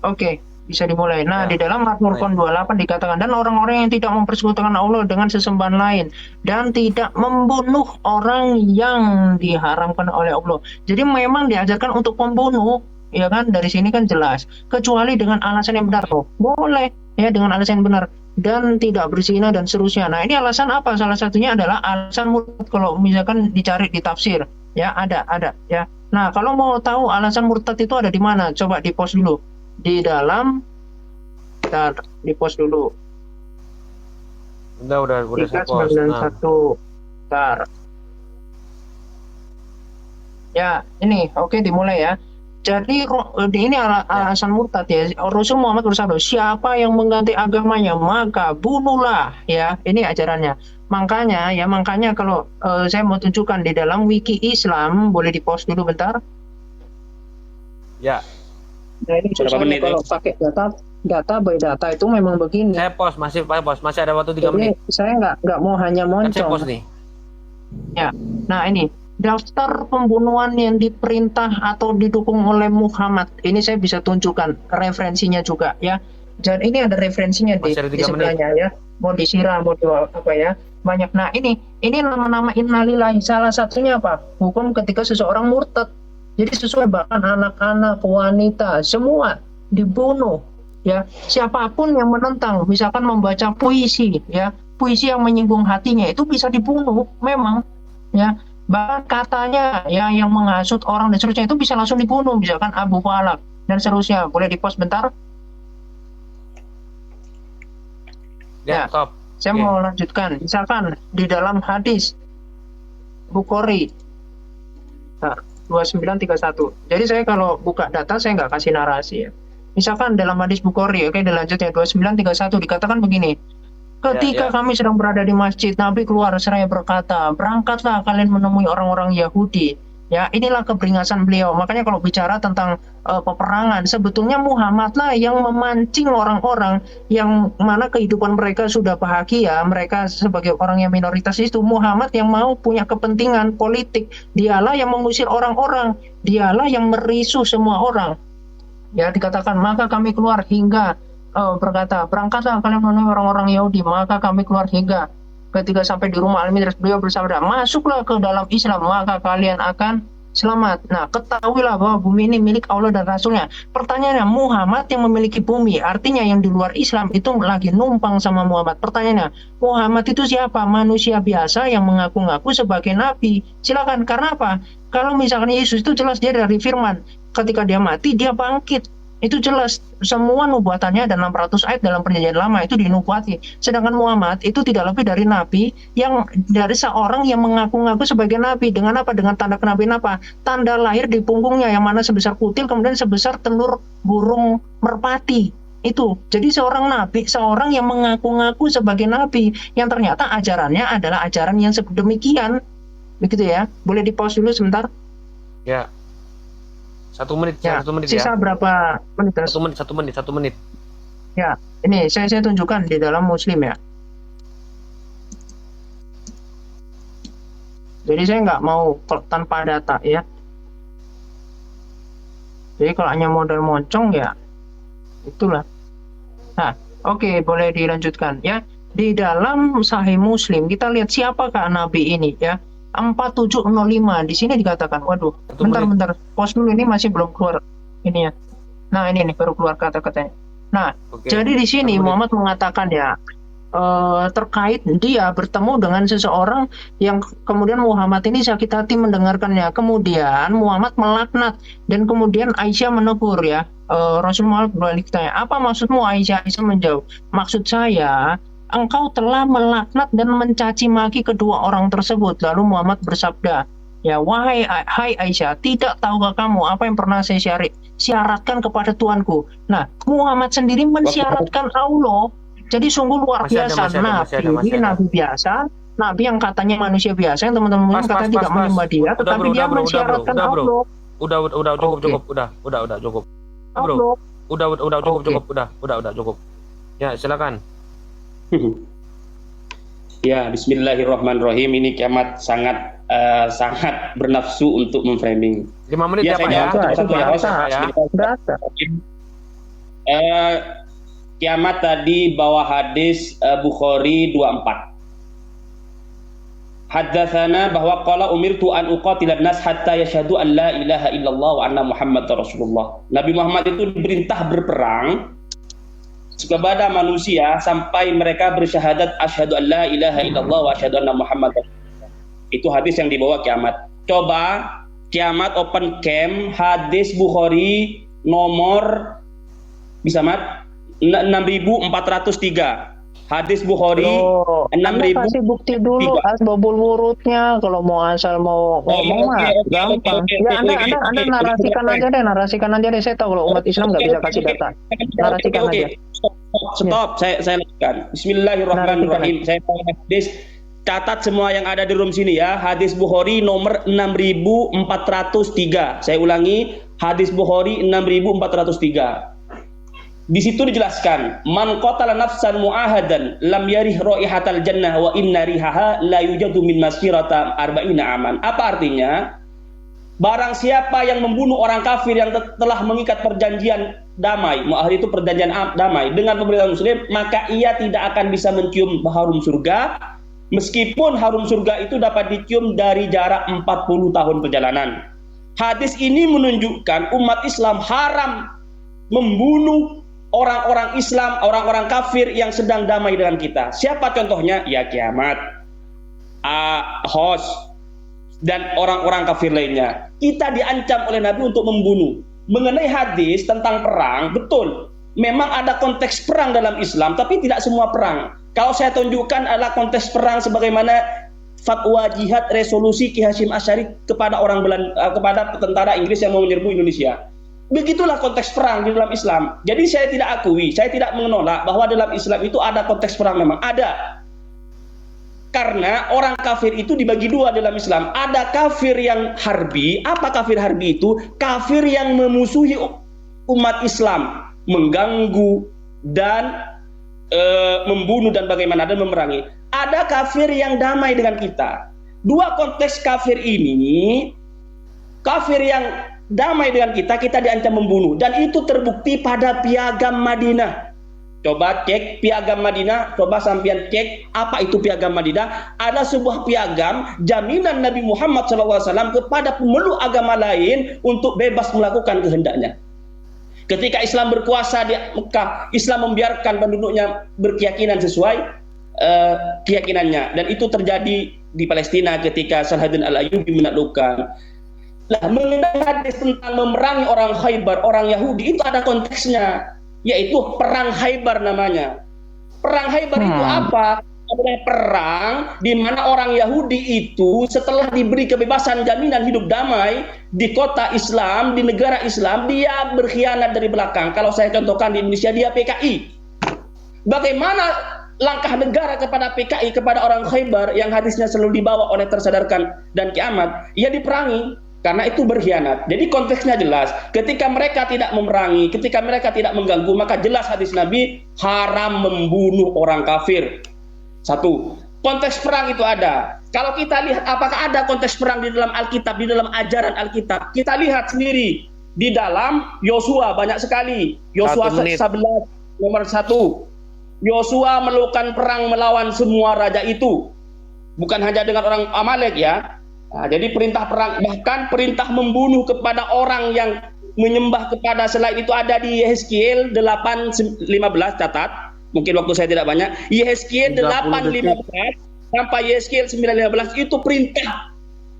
[SPEAKER 4] Oke, bisa dimulai. Nah, di dalam Al-Furqan 28 dikatakan, dan orang-orang yang tidak mempersekutukan Allah dengan sesembahan lain dan tidak membunuh orang yang diharamkan oleh Allah. Jadi memang diajarkan untuk membunuh, ya kan? Dari sini kan jelas. Kecuali dengan alasan yang benar, boleh ya, dengan alasan yang benar, dan tidak berzina dan seterusnya. Nah, ini alasan apa? Salah satunya adalah alasan murtad. Kalau misalkan dicari di tafsir, ya ada ya. Nah, kalau mau tahu alasan murtad itu ada di mana, coba di-pause dulu. Di dalam, di-pause dulu.
[SPEAKER 2] Udah
[SPEAKER 4] 391. Bentar. Ya, ini oke, dimulai ya. Jadi ini alasan murtad ya. Rasul Muhammad bersabda, siapa yang mengganti agamanya maka bunuhlah, ya. Ini ajarannya. Makanya kalau saya mau tunjukkan di dalam wiki Islam, boleh di-pause dulu bentar.
[SPEAKER 2] Ya.
[SPEAKER 4] Nah, ini susahnya kalau pakai data by data itu memang begini.
[SPEAKER 2] Saya pause, masih ada waktu 3 menit.
[SPEAKER 4] Saya nggak mau hanya moncong.
[SPEAKER 2] Saya pause nih.
[SPEAKER 4] Ya. Nah, ini daftar pembunuhan yang diperintah atau didukung oleh Muhammad. Ini saya bisa tunjukkan referensinya juga ya. Dan ini ada referensinya di sebelahnya ya. mau disiram, mau apa ya, banyak. Nah ini nama-nama innalillahi, salah satunya apa? Hukum ketika seseorang murtad. Jadi sesuai, bahkan anak-anak, wanita, semua dibunuh. Ya, siapapun yang menentang, misalkan membaca puisi, ya, puisi yang menyinggung hatinya itu bisa dibunuh, memang, ya. Bahkan katanya, ya, yang menghasut orang dan seterusnya itu bisa langsung dibunuh, misalkan Abu Falak dan seterusnya. Boleh di-pause bentar? Ya, saya mau lanjutkan. Misalkan di dalam hadis Bukhari, nah, 2931. Jadi saya kalau buka data saya nggak kasih narasi ya. Misalkan dalam hadis Bukhari, oke, dilanjutnya 2931 dikatakan begini. Ketika kami sedang berada di masjid, Nabi keluar seraya berkata, berangkatlah kalian menemui orang-orang Yahudi. Ya, inilah keberingasan beliau. Makanya kalau bicara tentang peperangan, sebetulnya Muhammadlah yang memancing orang-orang yang mana kehidupan mereka sudah bahagia, mereka sebagai orang yang minoritas itu, Muhammad yang mau punya kepentingan politik. Dialah yang mengusir orang-orang, dialah yang merisuh semua orang. Ya, dikatakan maka kami keluar hingga berkata, berangkatlah kalian menemui orang-orang Yahudi. Maka kami keluar hingga ketika sampai di rumah Al-Midras, beliau bersabda, masuklah ke dalam Islam maka kalian akan selamat. Nah, ketahuilah bahwa bumi ini milik Allah dan Rasulnya. Pertanyaannya, Muhammad yang memiliki bumi, artinya yang di luar Islam itu lagi numpang sama Muhammad. Pertanyaannya, Muhammad itu siapa? Manusia biasa yang mengaku-ngaku sebagai nabi. Silakan, karena apa? Kalau misalkan Yesus itu jelas dia dari firman, ketika dia mati dia bangkit, itu jelas semua nubuatannya ada 600 ayat dalam perjanjian lama itu dinubuati. Sedangkan Muhammad itu tidak lebih dari nabi, yang dari seorang yang mengaku-ngaku sebagai nabi. Dengan apa? Dengan tanda kenabian apa? Tanda lahir di punggungnya yang mana sebesar kutil, kemudian sebesar telur burung merpati. Itu jadi seorang nabi, seorang yang mengaku-ngaku sebagai nabi, yang ternyata ajarannya adalah ajaran yang sedemikian. Begitu ya. Boleh di-pause dulu sebentar?
[SPEAKER 2] Ya. 1 menit,
[SPEAKER 4] ya.
[SPEAKER 2] 1 menit
[SPEAKER 4] sisa
[SPEAKER 2] ya.
[SPEAKER 4] Berapa menit?
[SPEAKER 2] 1 menit.
[SPEAKER 4] Ya, ini saya tunjukkan di dalam Muslim ya. Jadi saya nggak mau tanpa data ya. Jadi kalau hanya modal moncong ya, itulah. Nah, oke, boleh dilanjutkan ya. Di dalam Sahih Muslim kita lihat siapakah Nabi ini ya. 4705 di sini dikatakan, waduh, bentar, pos dulu, ini masih belum keluar ini ya. Nah ini nih baru keluar kata-katanya. Nah, jadi di sini Muhammad mengatakan ya, terkait dia bertemu dengan seseorang yang kemudian Muhammad ini sakit hati mendengarkannya. Kemudian Muhammad melaknat dan kemudian Aisyah menegur ya. Rasulullah balik tanya, apa maksudmu Aisyah? Aisyah menjawab, maksud saya, engkau telah melaknat dan mencaci maki kedua orang tersebut. Lalu Muhammad bersabda, ya wahai Aisyah, tidak tahukah kamu apa yang pernah saya syaratkan kepada Tuanku? Nah, Muhammad sendiri mensyaratkan Allah. Jadi sungguh luar biasa. Nabi biasa, Nabi yang katanya manusia biasa, yang teman-teman katanya tidak menyembah dia, tetapi dia mensyaratkan Allah.
[SPEAKER 2] Udah, cukup. Udah, cukup. Bro. Udah, cukup. Ya, silakan.
[SPEAKER 3] Ya, Bismillahirrahmanirrahim. Ini Kiamat sangat bernafsu untuk memframing.
[SPEAKER 2] 5 menit ya, Pak ya.
[SPEAKER 3] Kiamat tadi bawa hadis Bukhari 24. Haddatsana bahwa qala umirtu an uqatilan nas hatta yashhadu an la ilaha illallah wa anna Muhammadar Rasulullah. Nabi Muhammad itu diperintah berperang kepada manusia sampai mereka bersyahadat asyhadu an la ilaha illallah wa asyhadu anna Muhammadar Rasulullah. Itu hadis yang dibawa Kiamat. Coba Kiamat open cam hadis Bukhari nomor bisa mat 6403. Hadis Bukhari 6000.
[SPEAKER 4] Kasih bukti dulu asbabul wurudnya, kalau mau asal mau ngomong mah gampang. Ya Anda narasikan aja deh. Saya tahu kalau umat Islam nggak bisa kasih data. Narasikan aja.
[SPEAKER 3] Stop. Saya lakukan. Bismillahirrahmanirrahim. Saya hadis, catat semua yang ada di room sini ya. Hadis Bukhari nomor 6403. Saya ulangi, hadis Bukhari 6403. Di situ dijelaskan, man qatala nafsan mu'ahadan lam yarih raihatal jannah wa inna rihaha la yujadu min masirata arba'ina aman. Apa artinya? Barang siapa yang membunuh orang kafir yang telah mengikat perjanjian damai, muahad itu perjanjian damai dengan pemerintah muslim, maka ia tidak akan bisa mencium harum surga, meskipun harum surga itu dapat dicium dari jarak 40 tahun perjalanan. Hadis ini menunjukkan umat Islam haram membunuh orang-orang Islam, orang-orang kafir yang sedang damai dengan kita. Siapa contohnya? Ya Kiamat, Hos, dan orang-orang kafir lainnya. Kita diancam oleh Nabi untuk membunuh. Mengenai hadis tentang perang, betul, memang ada konteks perang dalam Islam, tapi tidak semua perang. Kalau saya tunjukkan adalah konteks perang sebagaimana fatwa jihad resolusi Ki Hasyim Asy'ari kepada kepada tentara Inggris yang mau menyerbu Indonesia. Begitulah konteks perang di dalam Islam. Jadi saya tidak akui, saya tidak menolak bahwa dalam Islam itu ada konteks perang, memang ada. Karena orang kafir itu dibagi dua dalam Islam. Ada kafir yang harbi. Apa kafir harbi itu? Kafir yang memusuhi umat Islam, mengganggu dan membunuh dan bagaimana, dan memerangi. Ada kafir yang damai dengan kita. Dua konteks kafir ini, kafir yang damai dengan kita, kita diancam membunuh. Dan itu terbukti pada Piagam Madinah. Coba cek Piagam Madinah, coba sampean cek apa itu Piagam Madinah. Ada sebuah piagam jaminan Nabi Muhammad SAW kepada pemeluk agama lain untuk bebas melakukan kehendaknya. Ketika Islam berkuasa di Mekah, Islam membiarkan penduduknya berkeyakinan sesuai keyakinannya, dan itu terjadi di Palestina ketika Salahuddin Al-Ayyubi menaklukkan. Nah, mengenai hadis tentang memerangi orang Khaybar, orang Yahudi, itu ada konteksnya, yaitu perang Khaybar namanya. Perang Khaybar itu apa? Adalah perang di mana orang Yahudi itu setelah diberi kebebasan jaminan hidup damai di kota Islam, di negara Islam, dia berkhianat dari belakang. Kalau saya contohkan di Indonesia, dia PKI. Bagaimana langkah negara kepada PKI, kepada orang Khaybar yang hadisnya selalu dibawa oleh Tersadarkan dan Kiamat? Ya diperangi, karena itu berkhianat. Jadi konteksnya jelas. Ketika mereka tidak memerangi, ketika mereka tidak mengganggu, maka jelas hadis Nabi haram membunuh orang kafir. Satu, konteks perang itu ada. Kalau kita lihat apakah ada konteks perang di dalam Alkitab, di dalam ajaran Alkitab, kita lihat sendiri di dalam Yosua banyak sekali. Yosua 11 nomor 1. Yosua melakukan perang melawan semua raja itu, bukan hanya dengan orang Amalek ya. Nah, jadi perintah perang, bahkan perintah membunuh kepada orang yang menyembah kepada selain itu ada di Yehezkiel 8:15, catat. Mungkin waktu saya tidak banyak. Yehezkiel 8:15 sampai Yehezkiel 9:15 itu perintah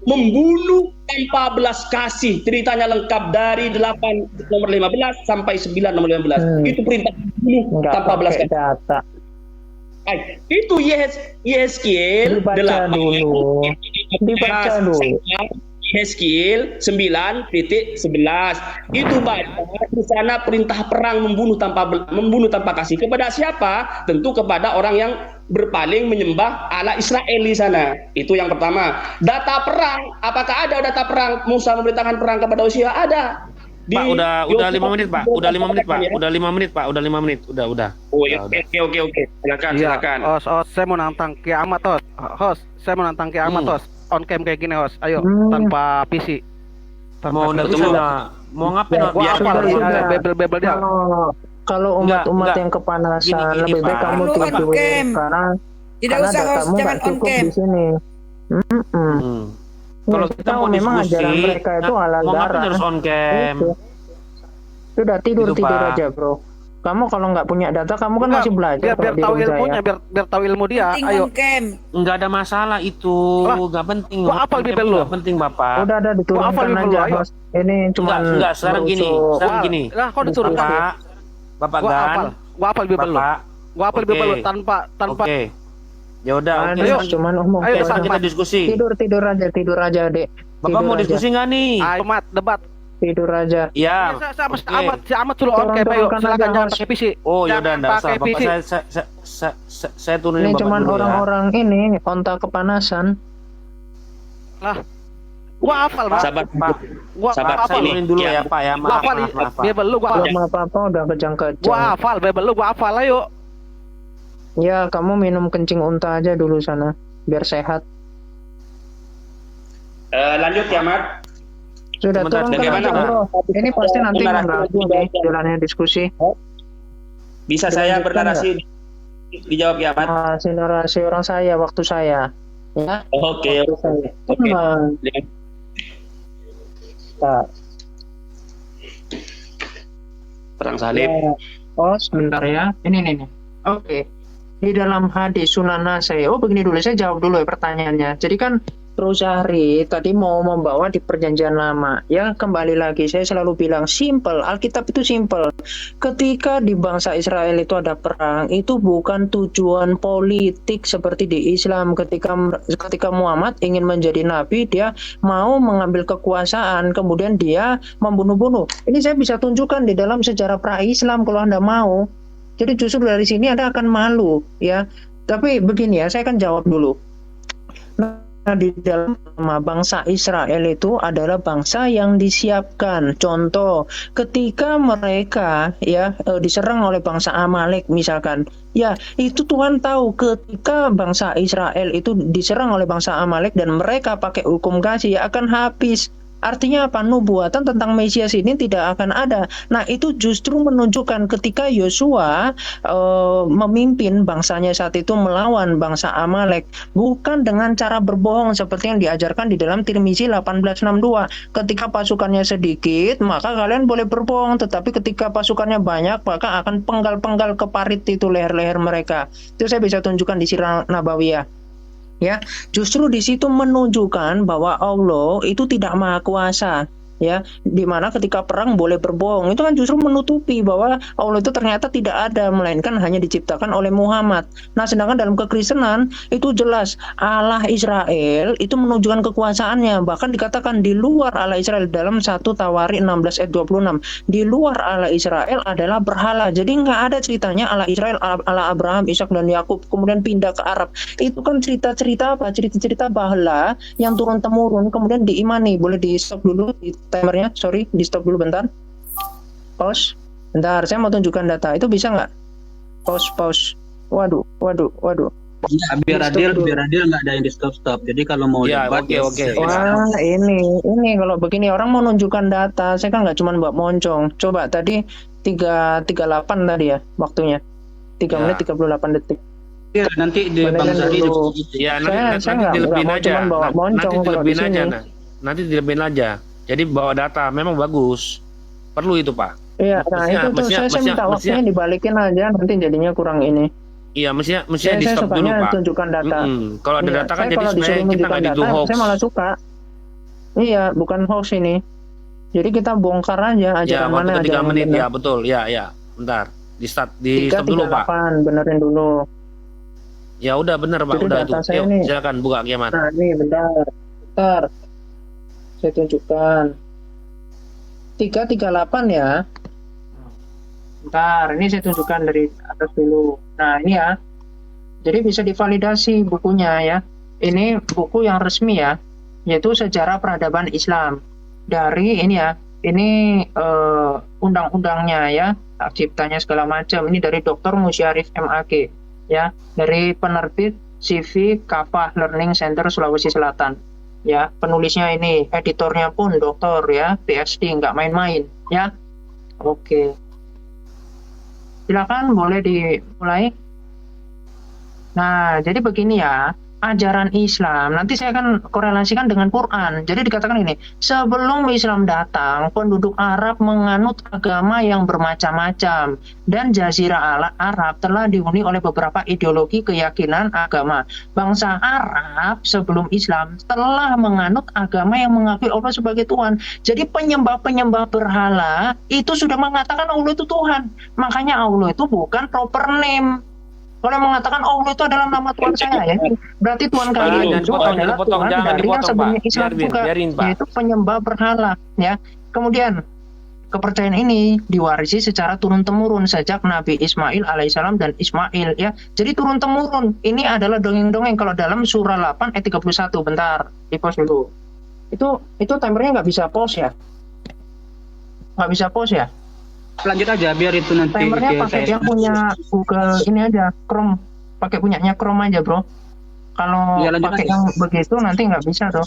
[SPEAKER 3] membunuh tanpa belas kasih. Ceritanya lengkap dari 8 nomor 15 sampai 9 nomor 15. Itu perintah membunuh tanpa belas kasih. Itu Yehezkiel 8 dulu. Dibaca dulu. Yehezkiel 9:11 itu baca di sana perintah perang membunuh tanpa kasih kepada siapa? Tentu kepada orang yang berpaling menyembah Allah Israel di sana. Itu yang pertama. Data perang, apakah ada data perang Musa memerintahkan perang kepada Usia? Ada.
[SPEAKER 2] Pak, udah 5 menit, Pak. Udah 5 menit, Pak. Udah 5 menit, Pak. Udah 5 menit. Udah.
[SPEAKER 3] Oh, oke. Silakan.
[SPEAKER 13] Host, saya mau nantang Kiamat, host. Saya mau nantang Kiamat, host. On cam kayak gini, host. Ayo, tanpa PC.
[SPEAKER 2] Mau ngapain?
[SPEAKER 13] Bebel dia.
[SPEAKER 4] Kalau umat yang kepanasan, lebih baik kamu tidur karena
[SPEAKER 14] tidak usah host, jangan on cam
[SPEAKER 4] di sini.
[SPEAKER 2] Kalau kita mau
[SPEAKER 4] memang
[SPEAKER 2] diskusi,
[SPEAKER 4] ajaran mereka itu ala darah.
[SPEAKER 2] harus on cam.
[SPEAKER 4] Sudah tidur aja, bro. Kamu kalau nggak punya data, kamu kan masih belajar.
[SPEAKER 13] Biar tahu ilmunya, biar tahu ilmu dia. Ayo.
[SPEAKER 2] Nggak ada masalah itu, nggak penting.
[SPEAKER 13] Gua apal bibel lu.
[SPEAKER 2] Penting, Bapak.
[SPEAKER 4] Udah ada diturunkan aja, Bos. Ini cuma
[SPEAKER 2] enggak sekarang gini.
[SPEAKER 13] Lah, kok diturunkan?
[SPEAKER 2] Bapak Gan.
[SPEAKER 13] Gua apal bibel lu. Gua apal bibel lu tanpa.
[SPEAKER 2] Oke. Ya udah,
[SPEAKER 4] oke. Cuman ngomong.
[SPEAKER 2] Ayo kita diskusi.
[SPEAKER 4] Tidur aja, Dek.
[SPEAKER 2] Bapak mau diskusi nggak nih?
[SPEAKER 13] Ayo, debat.
[SPEAKER 4] Tidur aja.
[SPEAKER 2] Iya.
[SPEAKER 13] Si Amat suruh on cam, ayo. Silakan jangan pakai PC.
[SPEAKER 2] Oh, ya udah, enggak usah. Bapak saya turunin
[SPEAKER 4] ini
[SPEAKER 2] Bapak
[SPEAKER 4] cuman
[SPEAKER 2] dulu
[SPEAKER 4] orang-orang ini onta kepanasan.
[SPEAKER 13] Lah. Gua hafal, Pak.
[SPEAKER 2] Sabar, Pak.
[SPEAKER 13] Sabar,
[SPEAKER 2] saya turunin dulu ya, Pak ya. Maaf.
[SPEAKER 13] Bebel lu gua
[SPEAKER 4] apa udah kejang-kejang.
[SPEAKER 13] Gua hafal, bebel lu gua hafal, ayo.
[SPEAKER 4] Ya, kamu minum kencing unta aja dulu sana, biar sehat.
[SPEAKER 3] Lanjut, Kiamat.
[SPEAKER 4] Sudah turun ke
[SPEAKER 3] bagaimana,
[SPEAKER 4] bro. Ini pasti nanti mengganggu nih jalannya diskusi.
[SPEAKER 3] Bisa saya bernarasi dijawab ya, Pak?
[SPEAKER 4] Narasi orang saya, waktu saya. Ya.
[SPEAKER 3] Oke. Perang salib.
[SPEAKER 4] Oh, sebentar ya. Ini nih. Oke. Di dalam hadis Sunan Nasai. Oh, begini dulu, saya jawab dulu ya pertanyaannya. Jadi kan Bro Zahri tadi mau membawa di perjanjian lama. Ya, kembali lagi saya selalu bilang simple. Alkitab itu simple. Ketika di bangsa Israel itu ada perang, itu bukan tujuan politik seperti di Islam. Ketika Muhammad ingin menjadi nabi, dia mau mengambil kekuasaan, kemudian dia membunuh-bunuh. Ini saya bisa tunjukkan di dalam sejarah pra-Islam kalau Anda mau. Jadi justru dari sini Anda akan malu, ya. Tapi begini ya, saya akan jawab dulu. Di dalam bangsa Israel itu adalah bangsa yang disiapkan. Contoh, ketika mereka diserang oleh bangsa Amalek misalkan, ya itu Tuhan tahu ketika bangsa Israel itu diserang oleh bangsa Amalek dan mereka pakai hukum kasih ya akan habis. Artinya apa? Nubuatan tentang Mesias ini tidak akan ada. Nah, itu justru menunjukkan ketika Yosua memimpin bangsanya saat itu melawan bangsa Amalek, bukan dengan cara berbohong seperti yang diajarkan di dalam Tirmizi 1862. Ketika pasukannya sedikit, maka kalian boleh berbohong, tetapi ketika pasukannya banyak, maka akan penggal-penggal ke parit itu leher-leher mereka. Itu saya bisa tunjukkan di Sirah Nabawiyah. Ya, justru di situ menunjukkan bahwa Allah itu tidak maha kuasa. Ya, dimana ketika perang boleh berbohong, itu kan justru menutupi bahwa Allah itu ternyata tidak ada, melainkan hanya diciptakan oleh Muhammad. Nah, sedangkan dalam kekristenan itu jelas Allah Israel itu menunjukkan kekuasaannya, bahkan dikatakan di luar Allah Israel dalam 1 Tawarik 16 ayat 26, di luar Allah Israel adalah berhala. Jadi nggak ada ceritanya Allah Israel, Allah Abraham, Ishak dan Yakub kemudian pindah ke Arab. Itu kan cerita-cerita apa? Cerita-cerita bahla yang turun temurun kemudian diimani. Boleh di stop dulu timernya, sorry, di stop dulu bentar. Pause. Bentar, saya mau tunjukkan data. Itu bisa nggak? Pause. Waduh.
[SPEAKER 15] Ya, biar adil nggak ada yang di stop. Jadi kalau mau debat,
[SPEAKER 2] oke.
[SPEAKER 4] Wah, ini kalau begini orang mau nunjukkan data, saya kan nggak cuma buat moncong. Coba tadi 3:38 tadi ya waktunya. 3 menit 38 detik.
[SPEAKER 15] Ya, nanti di Bang Zahri
[SPEAKER 2] juga. Ya, nanti dilebihin aja. Nanti dilebihin aja. Jadi bawa data memang bagus. Perlu itu, Pak.
[SPEAKER 4] Iya, nah itu tuh saya minta waktunya dibalikin aja, nanti jadinya kurang ini.
[SPEAKER 2] Iya, mestinya di stop dulu, Pak.
[SPEAKER 4] Tunjukkan data.
[SPEAKER 2] Kalau ada data kan jadi sebenarnya kita nggak dituduh hoax.
[SPEAKER 4] Saya malah suka. Iya, bukan hoax ini. Jadi kita bongkar aja ajaran mana aja.
[SPEAKER 2] 3 menit ya, betul. Ya. Bentar. Di stop dulu, Pak.
[SPEAKER 4] Benerin dulu.
[SPEAKER 2] Ya udah bener, Pak.
[SPEAKER 4] Jadi
[SPEAKER 2] udah itu. Yuk, silakan buka kiamat.
[SPEAKER 4] Nah, ini bentar. Saya tunjukkan 3:38 ya. Bentar, ini saya tunjukkan dari atas dulu. Nah, ini ya. Jadi bisa divalidasi bukunya ya. Ini buku yang resmi ya, yaitu Sejarah Peradaban Islam. Dari ini ya. Ini undang-undangnya ya, hak ciptanya segala macam. Ini dari Dr. Musyarif MAG ya, dari penerbit CV Kafah Learning Center Sulawesi Selatan. Ya, penulisnya ini, editornya pun doktor ya, PhD, nggak main-main ya. Oke. Silakan boleh dimulai. Nah, jadi begini ya, ajaran Islam, nanti saya akan korelasikan dengan Quran. Jadi dikatakan ini, sebelum Islam datang, penduduk Arab menganut agama yang bermacam-macam, dan Jazirah Arab telah dihuni oleh beberapa ideologi keyakinan agama. Bangsa Arab sebelum Islam telah menganut agama yang mengakui Allah sebagai Tuhan. Jadi penyembah-penyembah berhala itu sudah mengatakan Allah itu Tuhan. Makanya Allah itu bukan proper name. Kalau mengatakan Allah itu adalah nama Tuhan saya, ya, berarti Tuhan kalian itu adalah Tuhan dari yang sebelumnya Islam juga, yaitu penyembah berhala. Ya, kemudian kepercayaan ini diwarisi secara turun-temurun sejak Nabi Ismail alaihissalam dan Ismail, ya. Jadi turun-temurun. Ini adalah dongeng-dongeng kalau dalam surah 8 ayat 31. Bentar, di pause dulu. Itu timernya nggak bisa pause ya? Nggak bisa pause ya?
[SPEAKER 15] Lanjut aja biar itu nanti
[SPEAKER 4] timernya pakai yang punya Google ini aja, Chrome, pakai punyanya Chrome aja bro. Kalau pakai yang begitu nanti nggak bisa tuh,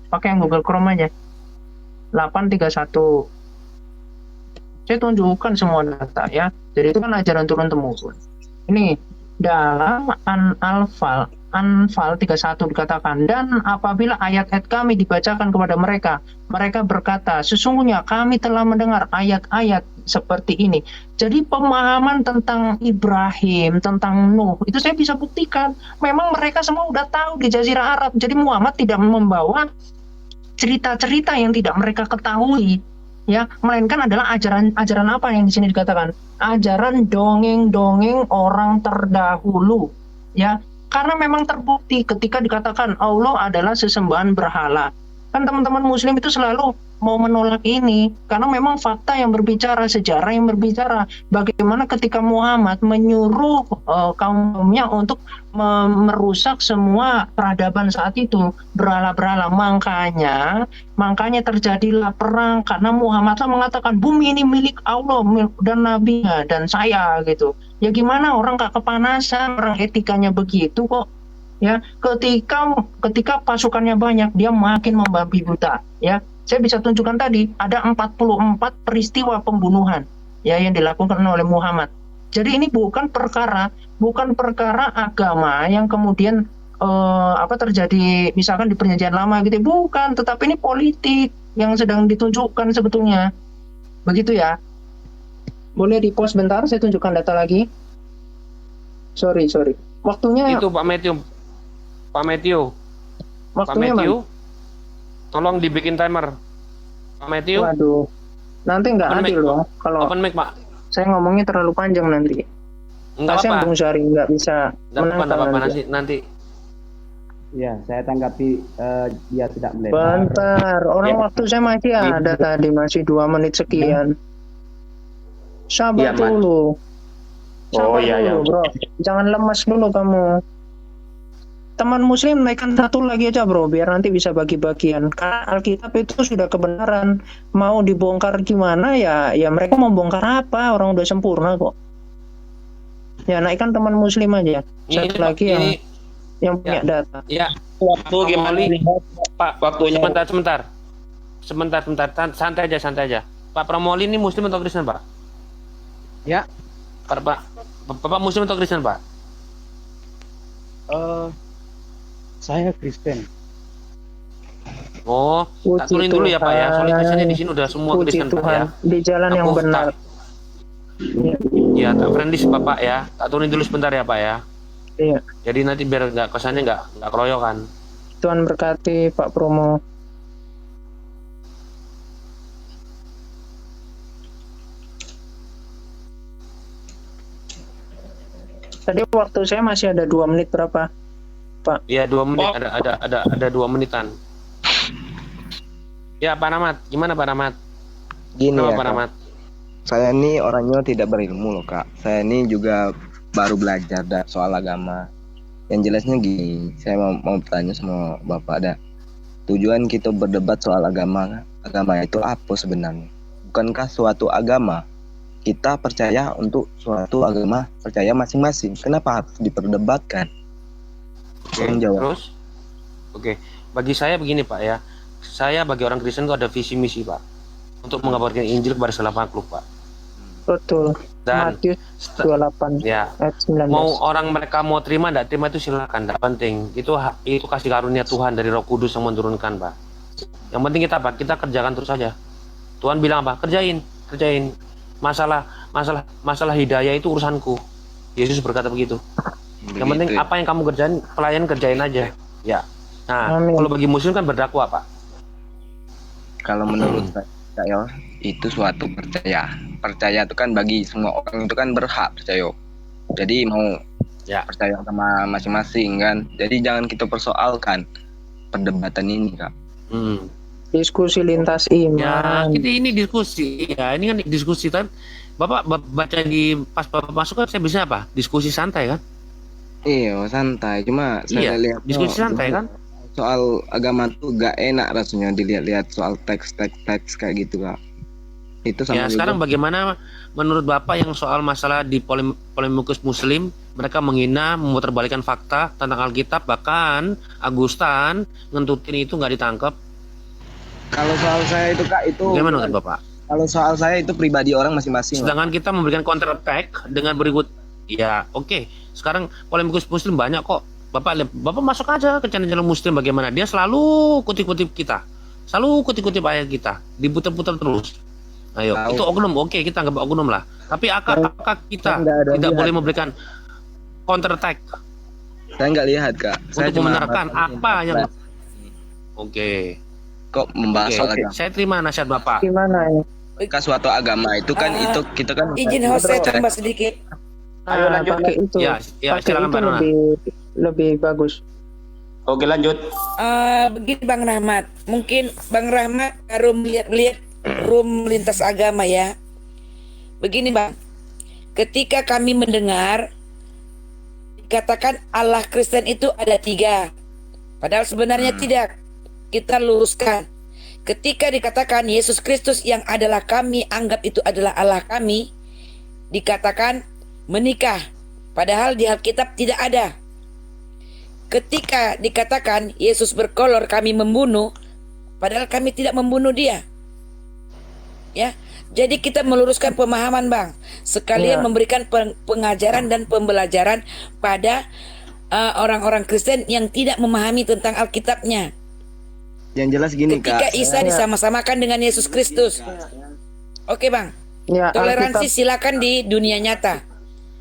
[SPEAKER 4] pakai yang Google Chrome aja. 831. Saya tunjukkan semua data ya. Jadi itu kan ajaran turun temurun. Ini dalam Anfal 31 dikatakan, dan apabila ayat-ayat kami dibacakan kepada mereka, mereka berkata, sesungguhnya kami telah mendengar ayat-ayat seperti ini. Jadi pemahaman tentang Ibrahim, tentang Nuh, itu saya bisa buktikan. Memang mereka semua udah tahu di Jazirah Arab. Jadi Muhammad tidak membawa cerita-cerita yang tidak mereka ketahui, ya, melainkan adalah ajaran apa yang di sini dikatakan? Ajaran dongeng-dongeng orang terdahulu, ya. Karena memang terbukti ketika dikatakan Allah adalah sesembahan berhala. Kan teman-teman muslim itu selalu mau menolak ini. Karena memang fakta yang berbicara, sejarah yang berbicara. Bagaimana ketika Muhammad menyuruh kaumnya untuk merusak semua peradaban saat itu. Berhala-berhala. Makanya terjadilah perang. Karena Muhammad mengatakan bumi ini milik Allah dan nabinya dan saya gitu. Ya gimana orang gak kepanasan, orang etikanya begitu kok. Ya, ketika pasukannya banyak, dia makin membabi buta. Ya, saya bisa tunjukkan tadi ada 44 peristiwa pembunuhan ya yang dilakukan oleh Muhammad. Jadi ini bukan perkara agama yang kemudian terjadi misalkan di perjanjian lama gitu, bukan. Tetapi ini politik yang sedang ditunjukkan sebetulnya. Begitu ya. Boleh di pause bentar, saya tunjukkan data lagi. Sorry. Waktunya
[SPEAKER 2] itu Pak Matthew.
[SPEAKER 4] Waktunya
[SPEAKER 2] tolong dibikin timer. Pak Matthew.
[SPEAKER 4] Waduh. Nanti nggak adil loh kalau
[SPEAKER 2] open mic, Pak.
[SPEAKER 4] Saya ngomongnya terlalu panjang nanti.
[SPEAKER 2] Enggak apa-apa.
[SPEAKER 4] Bung Syari nggak bisa menangkap
[SPEAKER 2] nanti.
[SPEAKER 16] Ya, saya tanggapi dia tidak melebar.
[SPEAKER 4] Bentar, waktu saya masih ada tadi, masih 2 menit sekian. Sabar dulu. Sabar dulu, bro. Jangan lemas dulu kamu. Teman muslim naikkan satu lagi aja, bro, biar nanti bisa bagi-bagian. Karena Alkitab itu sudah kebenaran. Mau dibongkar gimana ya mereka mau bongkar apa? Orang udah sempurna kok. Ya, naikkan teman muslim aja. Satu lagi yang punya data.
[SPEAKER 2] Ya.
[SPEAKER 3] Waktu gimana nih,
[SPEAKER 2] Pak? Waktunya. Sebentar. Santai aja. Pak Pramoli ini muslim atau Kristen, Pak?
[SPEAKER 13] Ya.
[SPEAKER 2] Bapak muslim atau Kristen, Pak?
[SPEAKER 16] Saya Kristen.
[SPEAKER 2] Oh, tak turunin dulu ya, Pak ya. Soalnya Kristennya di sini udah semua Kristen, Pak ya.
[SPEAKER 4] Di jalan yang benar.
[SPEAKER 2] Ya, tak friendly Bapak ya. Tak turunin dulu sebentar ya, Pak ya.
[SPEAKER 4] Iya.
[SPEAKER 2] Jadi nanti biar kesannya nggak keroyokan.
[SPEAKER 4] Tuhan berkati Pak Promo. Tadi waktu saya masih ada 2 menit berapa, Pak?
[SPEAKER 2] Iya, 2 menit. Ada 2 menitan. Ya, Pak Rahmat. Gimana Pak Rahmat?
[SPEAKER 17] Gini ya,
[SPEAKER 2] Pak Rahmat.
[SPEAKER 17] Saya ini orangnya tidak berilmu loh, Kak. Saya ini juga baru belajar soal agama. Yang jelasnya gini, saya mau bertanya sama Bapak, ada tujuan kita berdebat soal agama itu apa sebenarnya? Bukankah suatu agama kita percaya untuk suatu agama percaya masing-masing? Kenapa harus diperdebatkan?
[SPEAKER 2] Terus? Oke. Bagi saya begini, Pak ya. Saya bagi orang Kristen itu ada visi misi, Pak, untuk mengabarkan Injil kepada segala makhluk, Pak.
[SPEAKER 4] Betul.
[SPEAKER 2] Dan
[SPEAKER 4] Matius 28
[SPEAKER 2] ya,
[SPEAKER 4] ayat 19.
[SPEAKER 2] mau orang mereka mau terima enggak terima itu silakan, enggak penting. Itu kasih karunia Tuhan dari Roh Kudus yang menurunkan, Pak. Yang penting kita kerjakan terus saja. Tuhan bilang apa? Kerjain. Masalah hidayah itu urusanku. Yesus berkata begitu. Yang penting apa yang kamu kerjain, pelayan kerjain aja. Ya. Nah, kalau bagi muslim kan berdakwah, Pak.
[SPEAKER 17] Kalau menurut saya itu suatu percaya itu kan bagi semua orang itu kan berhak percaya. Jadi mau percaya sama masing-masing kan. Jadi jangan kita persoalkan perdebatan ini, Kak.
[SPEAKER 4] Diskusi lintas iman.
[SPEAKER 2] Ya, ini diskusi. Ya, ini kan diskusi kan. Bapak baca di pas Bapak masuk kan saya bisa apa? Diskusi santai kan?
[SPEAKER 17] Iya, santai. Cuma saya lihat
[SPEAKER 2] diskusi santai kan?
[SPEAKER 17] Soal agama tuh gak enak rasanya dilihat-lihat soal teks kayak gitu, Kak. Itu sama juga.
[SPEAKER 2] Sekarang bagaimana menurut Bapak yang soal masalah di polemikus muslim, mereka menghina, memutarbalikkan fakta tentang Alkitab, bahkan Agustan ngentutin itu nggak ditangkap.
[SPEAKER 17] Kalau soal saya itu Kak, itu
[SPEAKER 2] Bagaimana menurut Bapak?
[SPEAKER 17] kalau soal saya itu pribadi orang masing-masing. Pak.
[SPEAKER 2] Sedangkan kita memberikan counter attack dengan berikut, ya oke. Sekarang polemikus muslim banyak kok. Bapak masuk aja ke channel-channel muslim bagaimana dia selalu kutip-kutip kita, selalu kutip-kutip ayat kita, diputar-putar terus. Ayo,
[SPEAKER 17] Tahu.
[SPEAKER 2] itu oknum, oke kita anggap oknum lah. Tapi apakah kita tidak boleh memberikan counter attack
[SPEAKER 17] Saya nggak lihat Kak. Saya
[SPEAKER 2] untuk
[SPEAKER 17] cuma
[SPEAKER 2] membenarkan apa yang Oke.
[SPEAKER 17] kok membahas soal agama.
[SPEAKER 2] Saya terima nasihat Bapak.
[SPEAKER 4] Gimana ini?
[SPEAKER 17] Kan suatu agama itu kan itu kita kan
[SPEAKER 14] Izin host saya tambah sedikit.
[SPEAKER 4] Ayo lanjut. Pakai itu.
[SPEAKER 2] Ya,
[SPEAKER 4] Pakai
[SPEAKER 2] silakan
[SPEAKER 4] itu
[SPEAKER 2] Mbak Nona.
[SPEAKER 4] lebih bagus.
[SPEAKER 3] Oke, lanjut.
[SPEAKER 14] Begini Bang Rahmat, mungkin Bang Rahmat baru melihat room lintas agama ya. Begini Bang, ketika kami mendengar dikatakan Allah Kristen itu ada 3, padahal sebenarnya tidak. Kita luruskan. Ketika dikatakan Yesus Kristus yang adalah kami anggap itu adalah Allah kami, dikatakan menikah, padahal di Alkitab tidak ada. Ketika dikatakan Yesus berkolor kami membunuh, padahal kami tidak membunuh dia. Ya, jadi kita meluruskan pemahaman Bang, sekalian memberikan pengajaran dan pembelajaran pada orang-orang Kristen yang tidak memahami tentang Alkitabnya.
[SPEAKER 17] yang jelas gini
[SPEAKER 14] Ketika
[SPEAKER 17] Kak.
[SPEAKER 14] Isa disama-samakan dengan Yesus Kristus. Oke Bang,
[SPEAKER 4] Ya,
[SPEAKER 14] toleransi
[SPEAKER 4] Alkitab.
[SPEAKER 14] silakan di dunia nyata.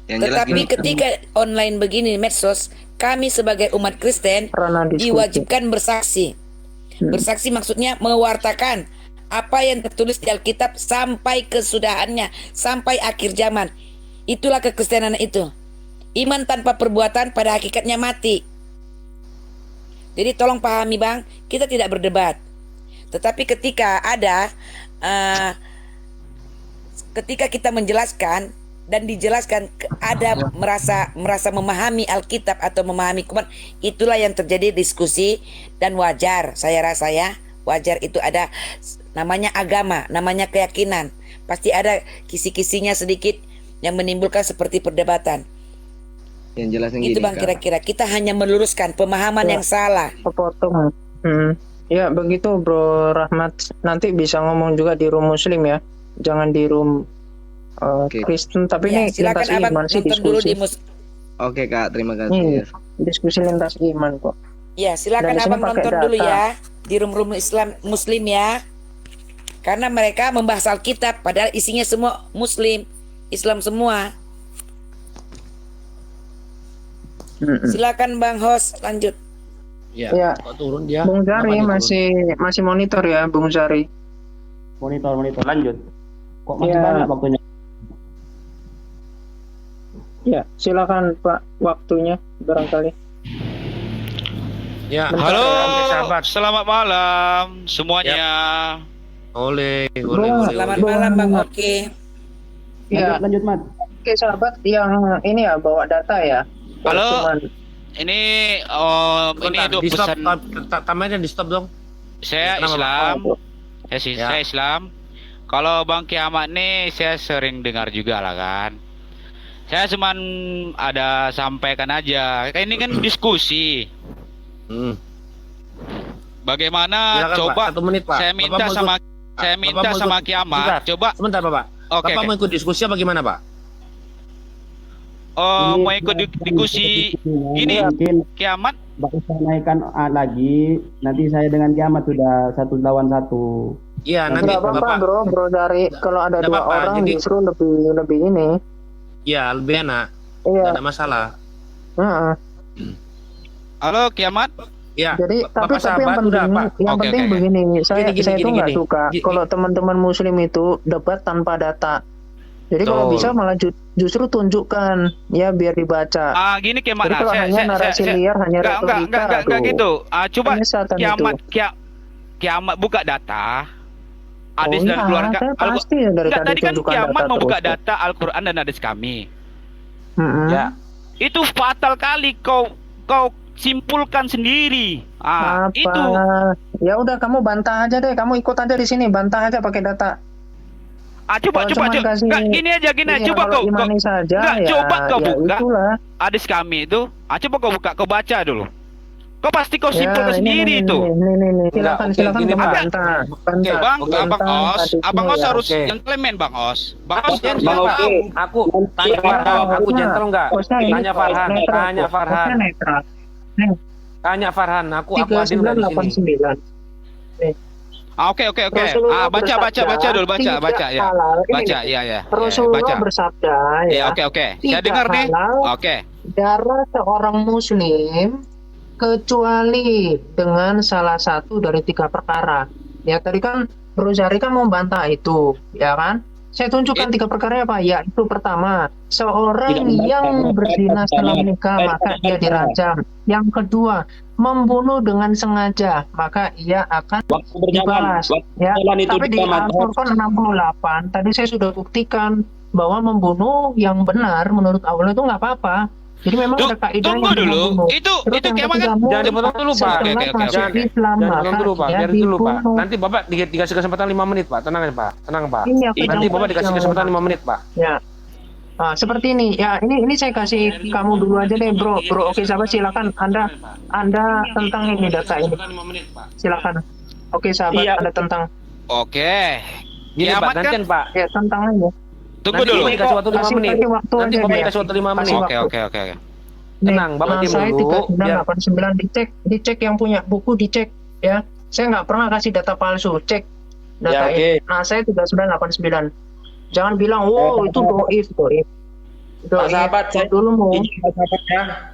[SPEAKER 17] Yang jelas
[SPEAKER 14] Tetapi
[SPEAKER 17] gini.
[SPEAKER 14] ketika online begini medsos, kami sebagai umat Kristen diwajibkan bersaksi. Bersaksi maksudnya mewartakan apa yang tertulis di Alkitab sampai kesudahannya, sampai akhir zaman. Itulah kekristenan itu. Iman tanpa perbuatan pada hakikatnya mati. Jadi tolong pahami Bang, kita tidak berdebat. Tetapi ketika ada ketika kita menjelaskan dan dijelaskan ada merasa memahami Alkitab atau memahami Quran, itulah yang terjadi diskusi dan wajar. Saya rasa ya, wajar itu ada namanya agama, namanya keyakinan. Pasti ada kisi-kisinya sedikit yang menimbulkan seperti perdebatan.
[SPEAKER 17] Yang jelas yang
[SPEAKER 14] Itu
[SPEAKER 17] gini
[SPEAKER 14] Bang,
[SPEAKER 17] Kak.
[SPEAKER 14] kira-kira kita hanya meluruskan pemahaman yang salah.
[SPEAKER 4] Kepotong. Ya begitu Bro Rahmat. Nanti bisa ngomong juga di room muslim ya. Jangan di room Kristen. Tapi
[SPEAKER 14] Ya,
[SPEAKER 4] ini
[SPEAKER 14] silakan
[SPEAKER 4] lintas
[SPEAKER 14] Abang
[SPEAKER 4] iman sih
[SPEAKER 14] nonton dulu
[SPEAKER 4] diskusi.
[SPEAKER 14] di
[SPEAKER 17] Oke Kak, terima kasih.
[SPEAKER 4] Diskusi lintas iman kok.
[SPEAKER 14] Ya, silakan
[SPEAKER 4] Dan di sini
[SPEAKER 14] Abang
[SPEAKER 4] pakai
[SPEAKER 14] nonton
[SPEAKER 4] data.
[SPEAKER 14] dulu ya di room-room Islam Muslim ya. Karena mereka membahas Alkitab padahal isinya semua Muslim, Islam semua. Silakan Bang Host lanjut.
[SPEAKER 4] Ya.
[SPEAKER 2] Kok turun dia?
[SPEAKER 4] Bung Zari
[SPEAKER 2] Kenapa dia
[SPEAKER 4] masih monitor ya Bung Zari.
[SPEAKER 15] Monitor lanjut. Kok masih
[SPEAKER 4] Ya.
[SPEAKER 15] banyak waktunya?
[SPEAKER 4] Ya, silakan Pak, waktunya barangkali.
[SPEAKER 2] Ya,
[SPEAKER 18] Halo,
[SPEAKER 2] sahabat.
[SPEAKER 18] selamat malam semuanya.
[SPEAKER 2] Oleh.
[SPEAKER 14] Selamat malam Bang Oke.
[SPEAKER 4] Ya.
[SPEAKER 15] Lanjut Mat.
[SPEAKER 4] Oke sahabat yang ini ya bawa data ya.
[SPEAKER 18] Halo.
[SPEAKER 4] Cuman
[SPEAKER 18] Ini ini untuk
[SPEAKER 2] di stop,
[SPEAKER 18] pesan.
[SPEAKER 2] tamanya di stop dong.
[SPEAKER 18] Saya
[SPEAKER 2] Kenapa,
[SPEAKER 18] Islam.
[SPEAKER 2] Ya.
[SPEAKER 18] Saya Islam. Kalau Bang Kiamat nih saya sering dengar juga lah kan. Saya cuman ada sampaikan aja. Ini kan diskusi. Bagaimana
[SPEAKER 2] Silakan,
[SPEAKER 18] coba
[SPEAKER 2] Pak. 1 menit, Pak.
[SPEAKER 18] saya
[SPEAKER 2] Bapak
[SPEAKER 18] minta
[SPEAKER 2] mau
[SPEAKER 18] sama
[SPEAKER 2] ikut-
[SPEAKER 18] saya
[SPEAKER 2] Bapak
[SPEAKER 18] minta
[SPEAKER 2] mau
[SPEAKER 18] sama
[SPEAKER 2] ikut-
[SPEAKER 18] Kiamat
[SPEAKER 2] Sebentar.
[SPEAKER 18] coba.
[SPEAKER 2] Sebentar Bapak.
[SPEAKER 18] Oke,
[SPEAKER 2] Bapak
[SPEAKER 18] oke.
[SPEAKER 2] mau ikut diskusi apa gimana Pak?
[SPEAKER 18] Oh, mau ikut diskusi gini
[SPEAKER 15] Mungkin
[SPEAKER 18] Kiamat.
[SPEAKER 15] Bak usah naikkan lagi. Nanti saya dengan Kiamat sudah 1 lawan 1.
[SPEAKER 2] Iya, nanti
[SPEAKER 4] nggak apa-apa
[SPEAKER 2] Bapak.
[SPEAKER 4] bro Zari. Kalau ada
[SPEAKER 2] Nggak
[SPEAKER 4] 2
[SPEAKER 2] apa-apa,
[SPEAKER 4] orang
[SPEAKER 2] jadi-
[SPEAKER 4] justru lebih ini.
[SPEAKER 2] Iya, lebih enak.
[SPEAKER 4] Iya.
[SPEAKER 2] Nggak ada masalah.
[SPEAKER 4] Heeh.
[SPEAKER 18] Halo Kiamat.
[SPEAKER 2] Ya.
[SPEAKER 4] Jadi tapi
[SPEAKER 2] Bapak
[SPEAKER 4] yang
[SPEAKER 2] sahabat
[SPEAKER 4] penting
[SPEAKER 2] udah, Pak.
[SPEAKER 4] yang
[SPEAKER 18] Oke,
[SPEAKER 4] penting
[SPEAKER 18] oke.
[SPEAKER 4] begini, saya
[SPEAKER 2] Gini,
[SPEAKER 4] saya tuh nggak
[SPEAKER 2] gini.
[SPEAKER 4] suka kalau teman-teman muslim itu debat tanpa data. Jadi kalau
[SPEAKER 2] Betul.
[SPEAKER 4] bisa malah justru tunjukkan ya biar dibaca.
[SPEAKER 18] Gini Kiamat.
[SPEAKER 4] Jadi kalau hanya narasi liar, hanya retorika,
[SPEAKER 18] enggak
[SPEAKER 4] aduh.
[SPEAKER 18] gitu. Coba
[SPEAKER 4] Penyesatan
[SPEAKER 18] Kiamat
[SPEAKER 4] itu.
[SPEAKER 18] Kiamat buka data. Hadis
[SPEAKER 4] Oh
[SPEAKER 18] dan
[SPEAKER 4] iya,
[SPEAKER 18] keluarga.
[SPEAKER 4] saya pasti dari
[SPEAKER 18] Enggak,
[SPEAKER 4] tadi
[SPEAKER 18] tadi kan
[SPEAKER 4] tunjukkan
[SPEAKER 18] Kiamat
[SPEAKER 4] data
[SPEAKER 18] membuka
[SPEAKER 4] terus.
[SPEAKER 18] data Al-Qur'an dan hadis kami.
[SPEAKER 4] Mm-mm.
[SPEAKER 18] Ya. Itu fatal kali kau simpulkan sendiri.
[SPEAKER 4] Apa?
[SPEAKER 18] Itu.
[SPEAKER 4] Ya udah kamu bantah aja deh, kamu ikut aja di sini, bantah aja pakai data.
[SPEAKER 18] Coba
[SPEAKER 4] Kalau cuman kasih-
[SPEAKER 18] Enggak, gini aja.
[SPEAKER 4] Iya,
[SPEAKER 18] Coba
[SPEAKER 4] kalau
[SPEAKER 18] kau
[SPEAKER 4] imani saja,
[SPEAKER 18] enggak,
[SPEAKER 4] ya,
[SPEAKER 18] coba kau
[SPEAKER 4] ya
[SPEAKER 18] buka
[SPEAKER 4] itulah.
[SPEAKER 18] hadis kami itu. Coba kau buka, kau baca dulu. Kok pasti kau simpulkan sendiri itu?
[SPEAKER 4] Nih. Silakan
[SPEAKER 2] gini,
[SPEAKER 4] Bang
[SPEAKER 2] Pak.
[SPEAKER 4] bantah.
[SPEAKER 18] Abang Os, Abang Os harus
[SPEAKER 4] ya.
[SPEAKER 18] gentleman Bang Os. Bang Os harus
[SPEAKER 2] Bang Oke, aku tanya Farhan, aku gentle enggak? Tanya Farhan, Tanya Farhan, aku adil enggak di sini?
[SPEAKER 4] 3989.
[SPEAKER 18] Oke. Baca dulu, baca ya. Baca, ya.
[SPEAKER 4] Rasulullah
[SPEAKER 18] Baca.
[SPEAKER 4] bersabda ya.
[SPEAKER 18] Oke. Saya dengar nih. Oke.
[SPEAKER 4] Darah seorang muslim kecuali dengan salah satu dari 3 perkara. Ya tadi kan Bro Zari kan membantah itu, ya kan? Saya tunjukkan 3 perkara apa? Ya itu pertama, seorang yang berzina setelah menikah maka dia dirajam. Yang kedua, membunuh dengan sengaja maka ia akan dibalas. Ya, tapi di Al-Furqan 68 tadi saya sudah buktikan bahwa membunuh yang benar menurut Allah itu nggak apa-apa. Jadi memang ada kaidahnya.
[SPEAKER 18] Tunggu dulu. Itu kayak kan
[SPEAKER 2] jangan dipotong dulu, Pak. Jangan dipotong dulu, Pak. Biar dulu, Pak. Nanti Bapak dikasih kesempatan 5 menit, Pak. Tenang aja, Pak. Tenang, Pak. Nanti Bapak dikasih kesempatan 5 menit, Pak.
[SPEAKER 4] Ya. Nah, seperti ini. Ya, ini saya kasih kamu dulu aja deh, Bro. Oke, sahabat silakan Anda tentang ini data ini. Silakan. Oke, sahabat, Anda tentang.
[SPEAKER 18] Oke.
[SPEAKER 2] Gini, Pak, nanti, Pak.
[SPEAKER 4] Ya, tentang aja.
[SPEAKER 18] Tunggu dulu.
[SPEAKER 2] Dikasih waktu 5 menit. Nanti Bapak dikasih waktu 5 menit.
[SPEAKER 18] Oke.
[SPEAKER 2] Tenang, Bapak diam dulu.
[SPEAKER 4] 3989 dicek yang punya buku dicek ya. Saya nggak pernah kasih data palsu, cek data ini. Nah, saya 3989. Jangan bilang, "Wow, itu doif."
[SPEAKER 3] Pak sahabat, saya
[SPEAKER 4] dulu mau.
[SPEAKER 3] sahabat ya.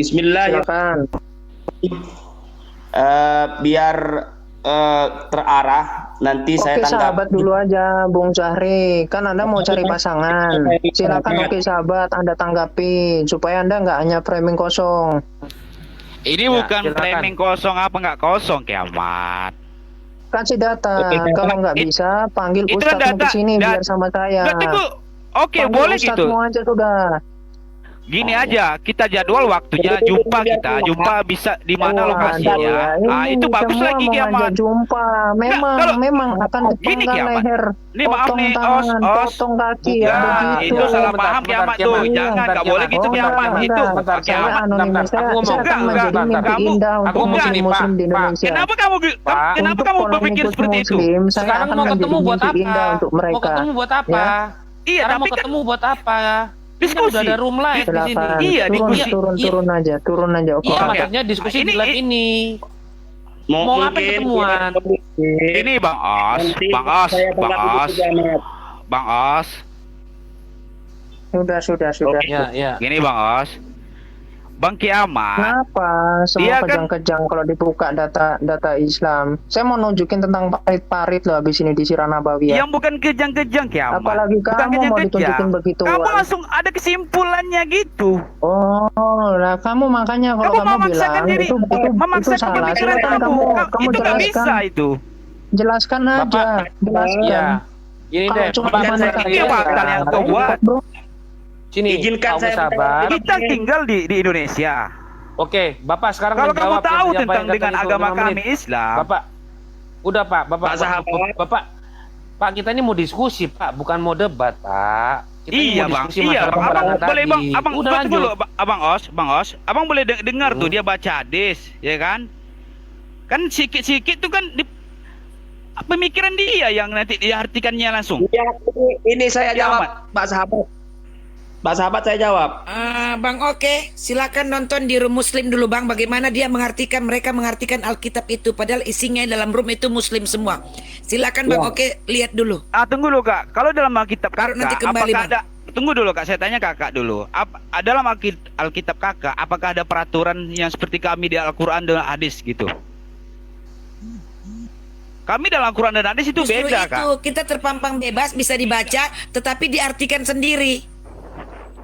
[SPEAKER 3] Bismillahirrahmanirrahim. Biar terarah nanti saya
[SPEAKER 4] Oke,
[SPEAKER 3] tangkap.
[SPEAKER 4] sahabat dulu aja, Bung Zahri. Kan Anda mau cari pasangan. Silakan, oke sahabat, Anda tanggapi supaya Anda nggak hanya framing kosong.
[SPEAKER 18] Ini bukan framing kosong apa nggak kosong, Kiamat.
[SPEAKER 4] Kasih data. Kalau nggak bisa, panggil Ustadzmu ke sini biar sama saya.
[SPEAKER 18] Oke, boleh gitu.
[SPEAKER 4] Ustadzmu aja sudah.
[SPEAKER 18] Gini aja, kita jadwal waktunya jumpa bisa di mana lokasinya. Nah, itu bagus lagi Kiamat.
[SPEAKER 4] Jumpa, memang akan dipenggal leher, potong tangan, potong kaki ya begitu.
[SPEAKER 18] Itu salah paham Kiamat tuh. Jangan, nggak boleh gitu Kiamat itu.
[SPEAKER 4] Saya anonimis, saya akan menjadi mimpi indah untuk muslim-muslim di Indonesia.
[SPEAKER 18] Kenapa kamu berpikir seperti itu?
[SPEAKER 4] Saya akan menjadi mimpi indah untuk mereka.
[SPEAKER 2] Mau ketemu buat apa?
[SPEAKER 18] Iya, tapi
[SPEAKER 2] mau ketemu buat apa?
[SPEAKER 18] Diskusi.
[SPEAKER 2] Udah ada room live di sini.
[SPEAKER 18] Iya,
[SPEAKER 4] turun aja. Oke.
[SPEAKER 2] Iya, maksudnya diskusi di live ini. Mau apa ketemuan?
[SPEAKER 18] Ini Bang Os.
[SPEAKER 4] Sudah.
[SPEAKER 2] Ya.
[SPEAKER 18] Gini Bang Os. Bang Kiamat.
[SPEAKER 4] Kenapa semua kejang-kejang kalau dibuka data Islam? Saya mau nunjukin tentang parit-parit loh habis ini di Sirah Nabawi ya.
[SPEAKER 18] Yang bukan kejang-kejang Kiamat.
[SPEAKER 4] Apalagi kamu mau ditunjukin begitu.
[SPEAKER 18] Kamu langsung ada kesimpulannya gitu.
[SPEAKER 4] Oh, lah kamu makanya kalau kamu bilang itu salah. Silakan kamu
[SPEAKER 18] itu
[SPEAKER 4] jelaskan.
[SPEAKER 18] Bisa itu.
[SPEAKER 4] Jelaskan aja. Jelaskan.
[SPEAKER 2] Ini
[SPEAKER 4] kalau
[SPEAKER 2] deh,
[SPEAKER 4] cuma
[SPEAKER 18] fakta yang kau buat.
[SPEAKER 2] Sini,
[SPEAKER 3] izinkan saya
[SPEAKER 2] sahabat.
[SPEAKER 18] Kita tinggal di Indonesia.
[SPEAKER 2] Oke, Bapak sekarang
[SPEAKER 18] kalau kamu tahu tentang dengan agama kami
[SPEAKER 2] menit.
[SPEAKER 18] Islam.
[SPEAKER 2] Bapak, udah Pak, kita ini mau diskusi Pak, bukan mau debat Pak. Kita
[SPEAKER 18] iya
[SPEAKER 2] mau
[SPEAKER 18] Bang,
[SPEAKER 2] diskusi masalah
[SPEAKER 18] Abang boleh Bang, Abang
[SPEAKER 2] udah lanjut.
[SPEAKER 18] dulu, Bang Os, Abang boleh dengar tuh dia baca hadis, ya kan? Kan sikit-sikit tuh kan pemikiran dia yang nanti diartikannya langsung.
[SPEAKER 3] Ya, ini saya jawab, Pak sahabat saya jawab.
[SPEAKER 14] Bang Oke, silakan nonton di room Muslim dulu Bang. Bagaimana mereka mengartikan Alkitab itu, padahal isinya dalam room itu Muslim semua. Silakan Bang Oke, lihat dulu.
[SPEAKER 18] Tunggu dulu Kak. Kalau dalam Alkitab Kakak,
[SPEAKER 14] nanti kembali,
[SPEAKER 18] apakah ada? Tunggu dulu Kak, saya tanya Kakak dulu. Dalam Alkitab Kakak, apakah ada peraturan yang seperti kami di Al-Quran dan hadis gitu? Kami dalam Al-Quran dan hadis itu
[SPEAKER 14] justru
[SPEAKER 18] beda Kak.
[SPEAKER 14] Kita terpampang bebas, bisa dibaca, tetapi diartikan sendiri.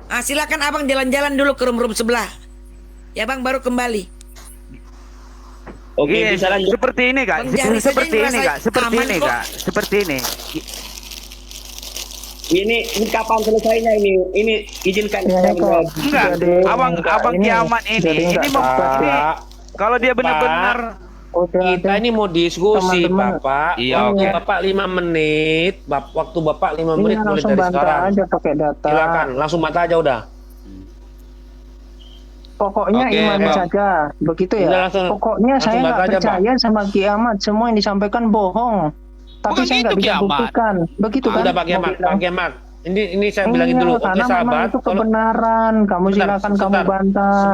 [SPEAKER 14] Silakan Abang jalan-jalan dulu ke room sebelah. Ya Bang, baru kembali.
[SPEAKER 3] Oke, bisa lanjut.
[SPEAKER 18] Seperti ini Kak. Seperti ini. Ini kapan selesainya ini? Ini izinkan saya menjawab. Enggak. Abang Kiamat ini kalau dia benar-benar
[SPEAKER 2] kita ini mau diskusi Bapak.
[SPEAKER 18] Iya,
[SPEAKER 2] oke. Bapak 5 menit. Waktu Bapak 5 menit mulai dari sekarang.
[SPEAKER 4] Aja pakai data.
[SPEAKER 2] Silakan, langsung bantah aja udah.
[SPEAKER 4] Pokoknya
[SPEAKER 6] Oke,
[SPEAKER 4] imani
[SPEAKER 6] Bang.
[SPEAKER 4] saja, begitu ya.
[SPEAKER 2] Udah, langsung-
[SPEAKER 4] Pokoknya
[SPEAKER 2] langsung
[SPEAKER 4] saya nggak
[SPEAKER 2] baca aja,
[SPEAKER 4] percaya sama kiamat. Semua yang disampaikan bohong. Tapi
[SPEAKER 18] Bukan
[SPEAKER 4] saya nggak
[SPEAKER 18] gitu
[SPEAKER 4] bisa
[SPEAKER 18] kiamat.
[SPEAKER 4] buktikan. Begitu kan?
[SPEAKER 2] Udah Pak
[SPEAKER 4] mau
[SPEAKER 2] Kiamat,
[SPEAKER 4] bilang?
[SPEAKER 2] Pak Kiamat. Ini saya bilangin
[SPEAKER 4] Iya,
[SPEAKER 2] dulu. Oke
[SPEAKER 4] karena memang
[SPEAKER 2] sahabat,
[SPEAKER 4] itu
[SPEAKER 2] kalau
[SPEAKER 4] kebenaran. Kamu
[SPEAKER 2] Bentar,
[SPEAKER 4] silakan kamu
[SPEAKER 2] sebentar.
[SPEAKER 4] bantah.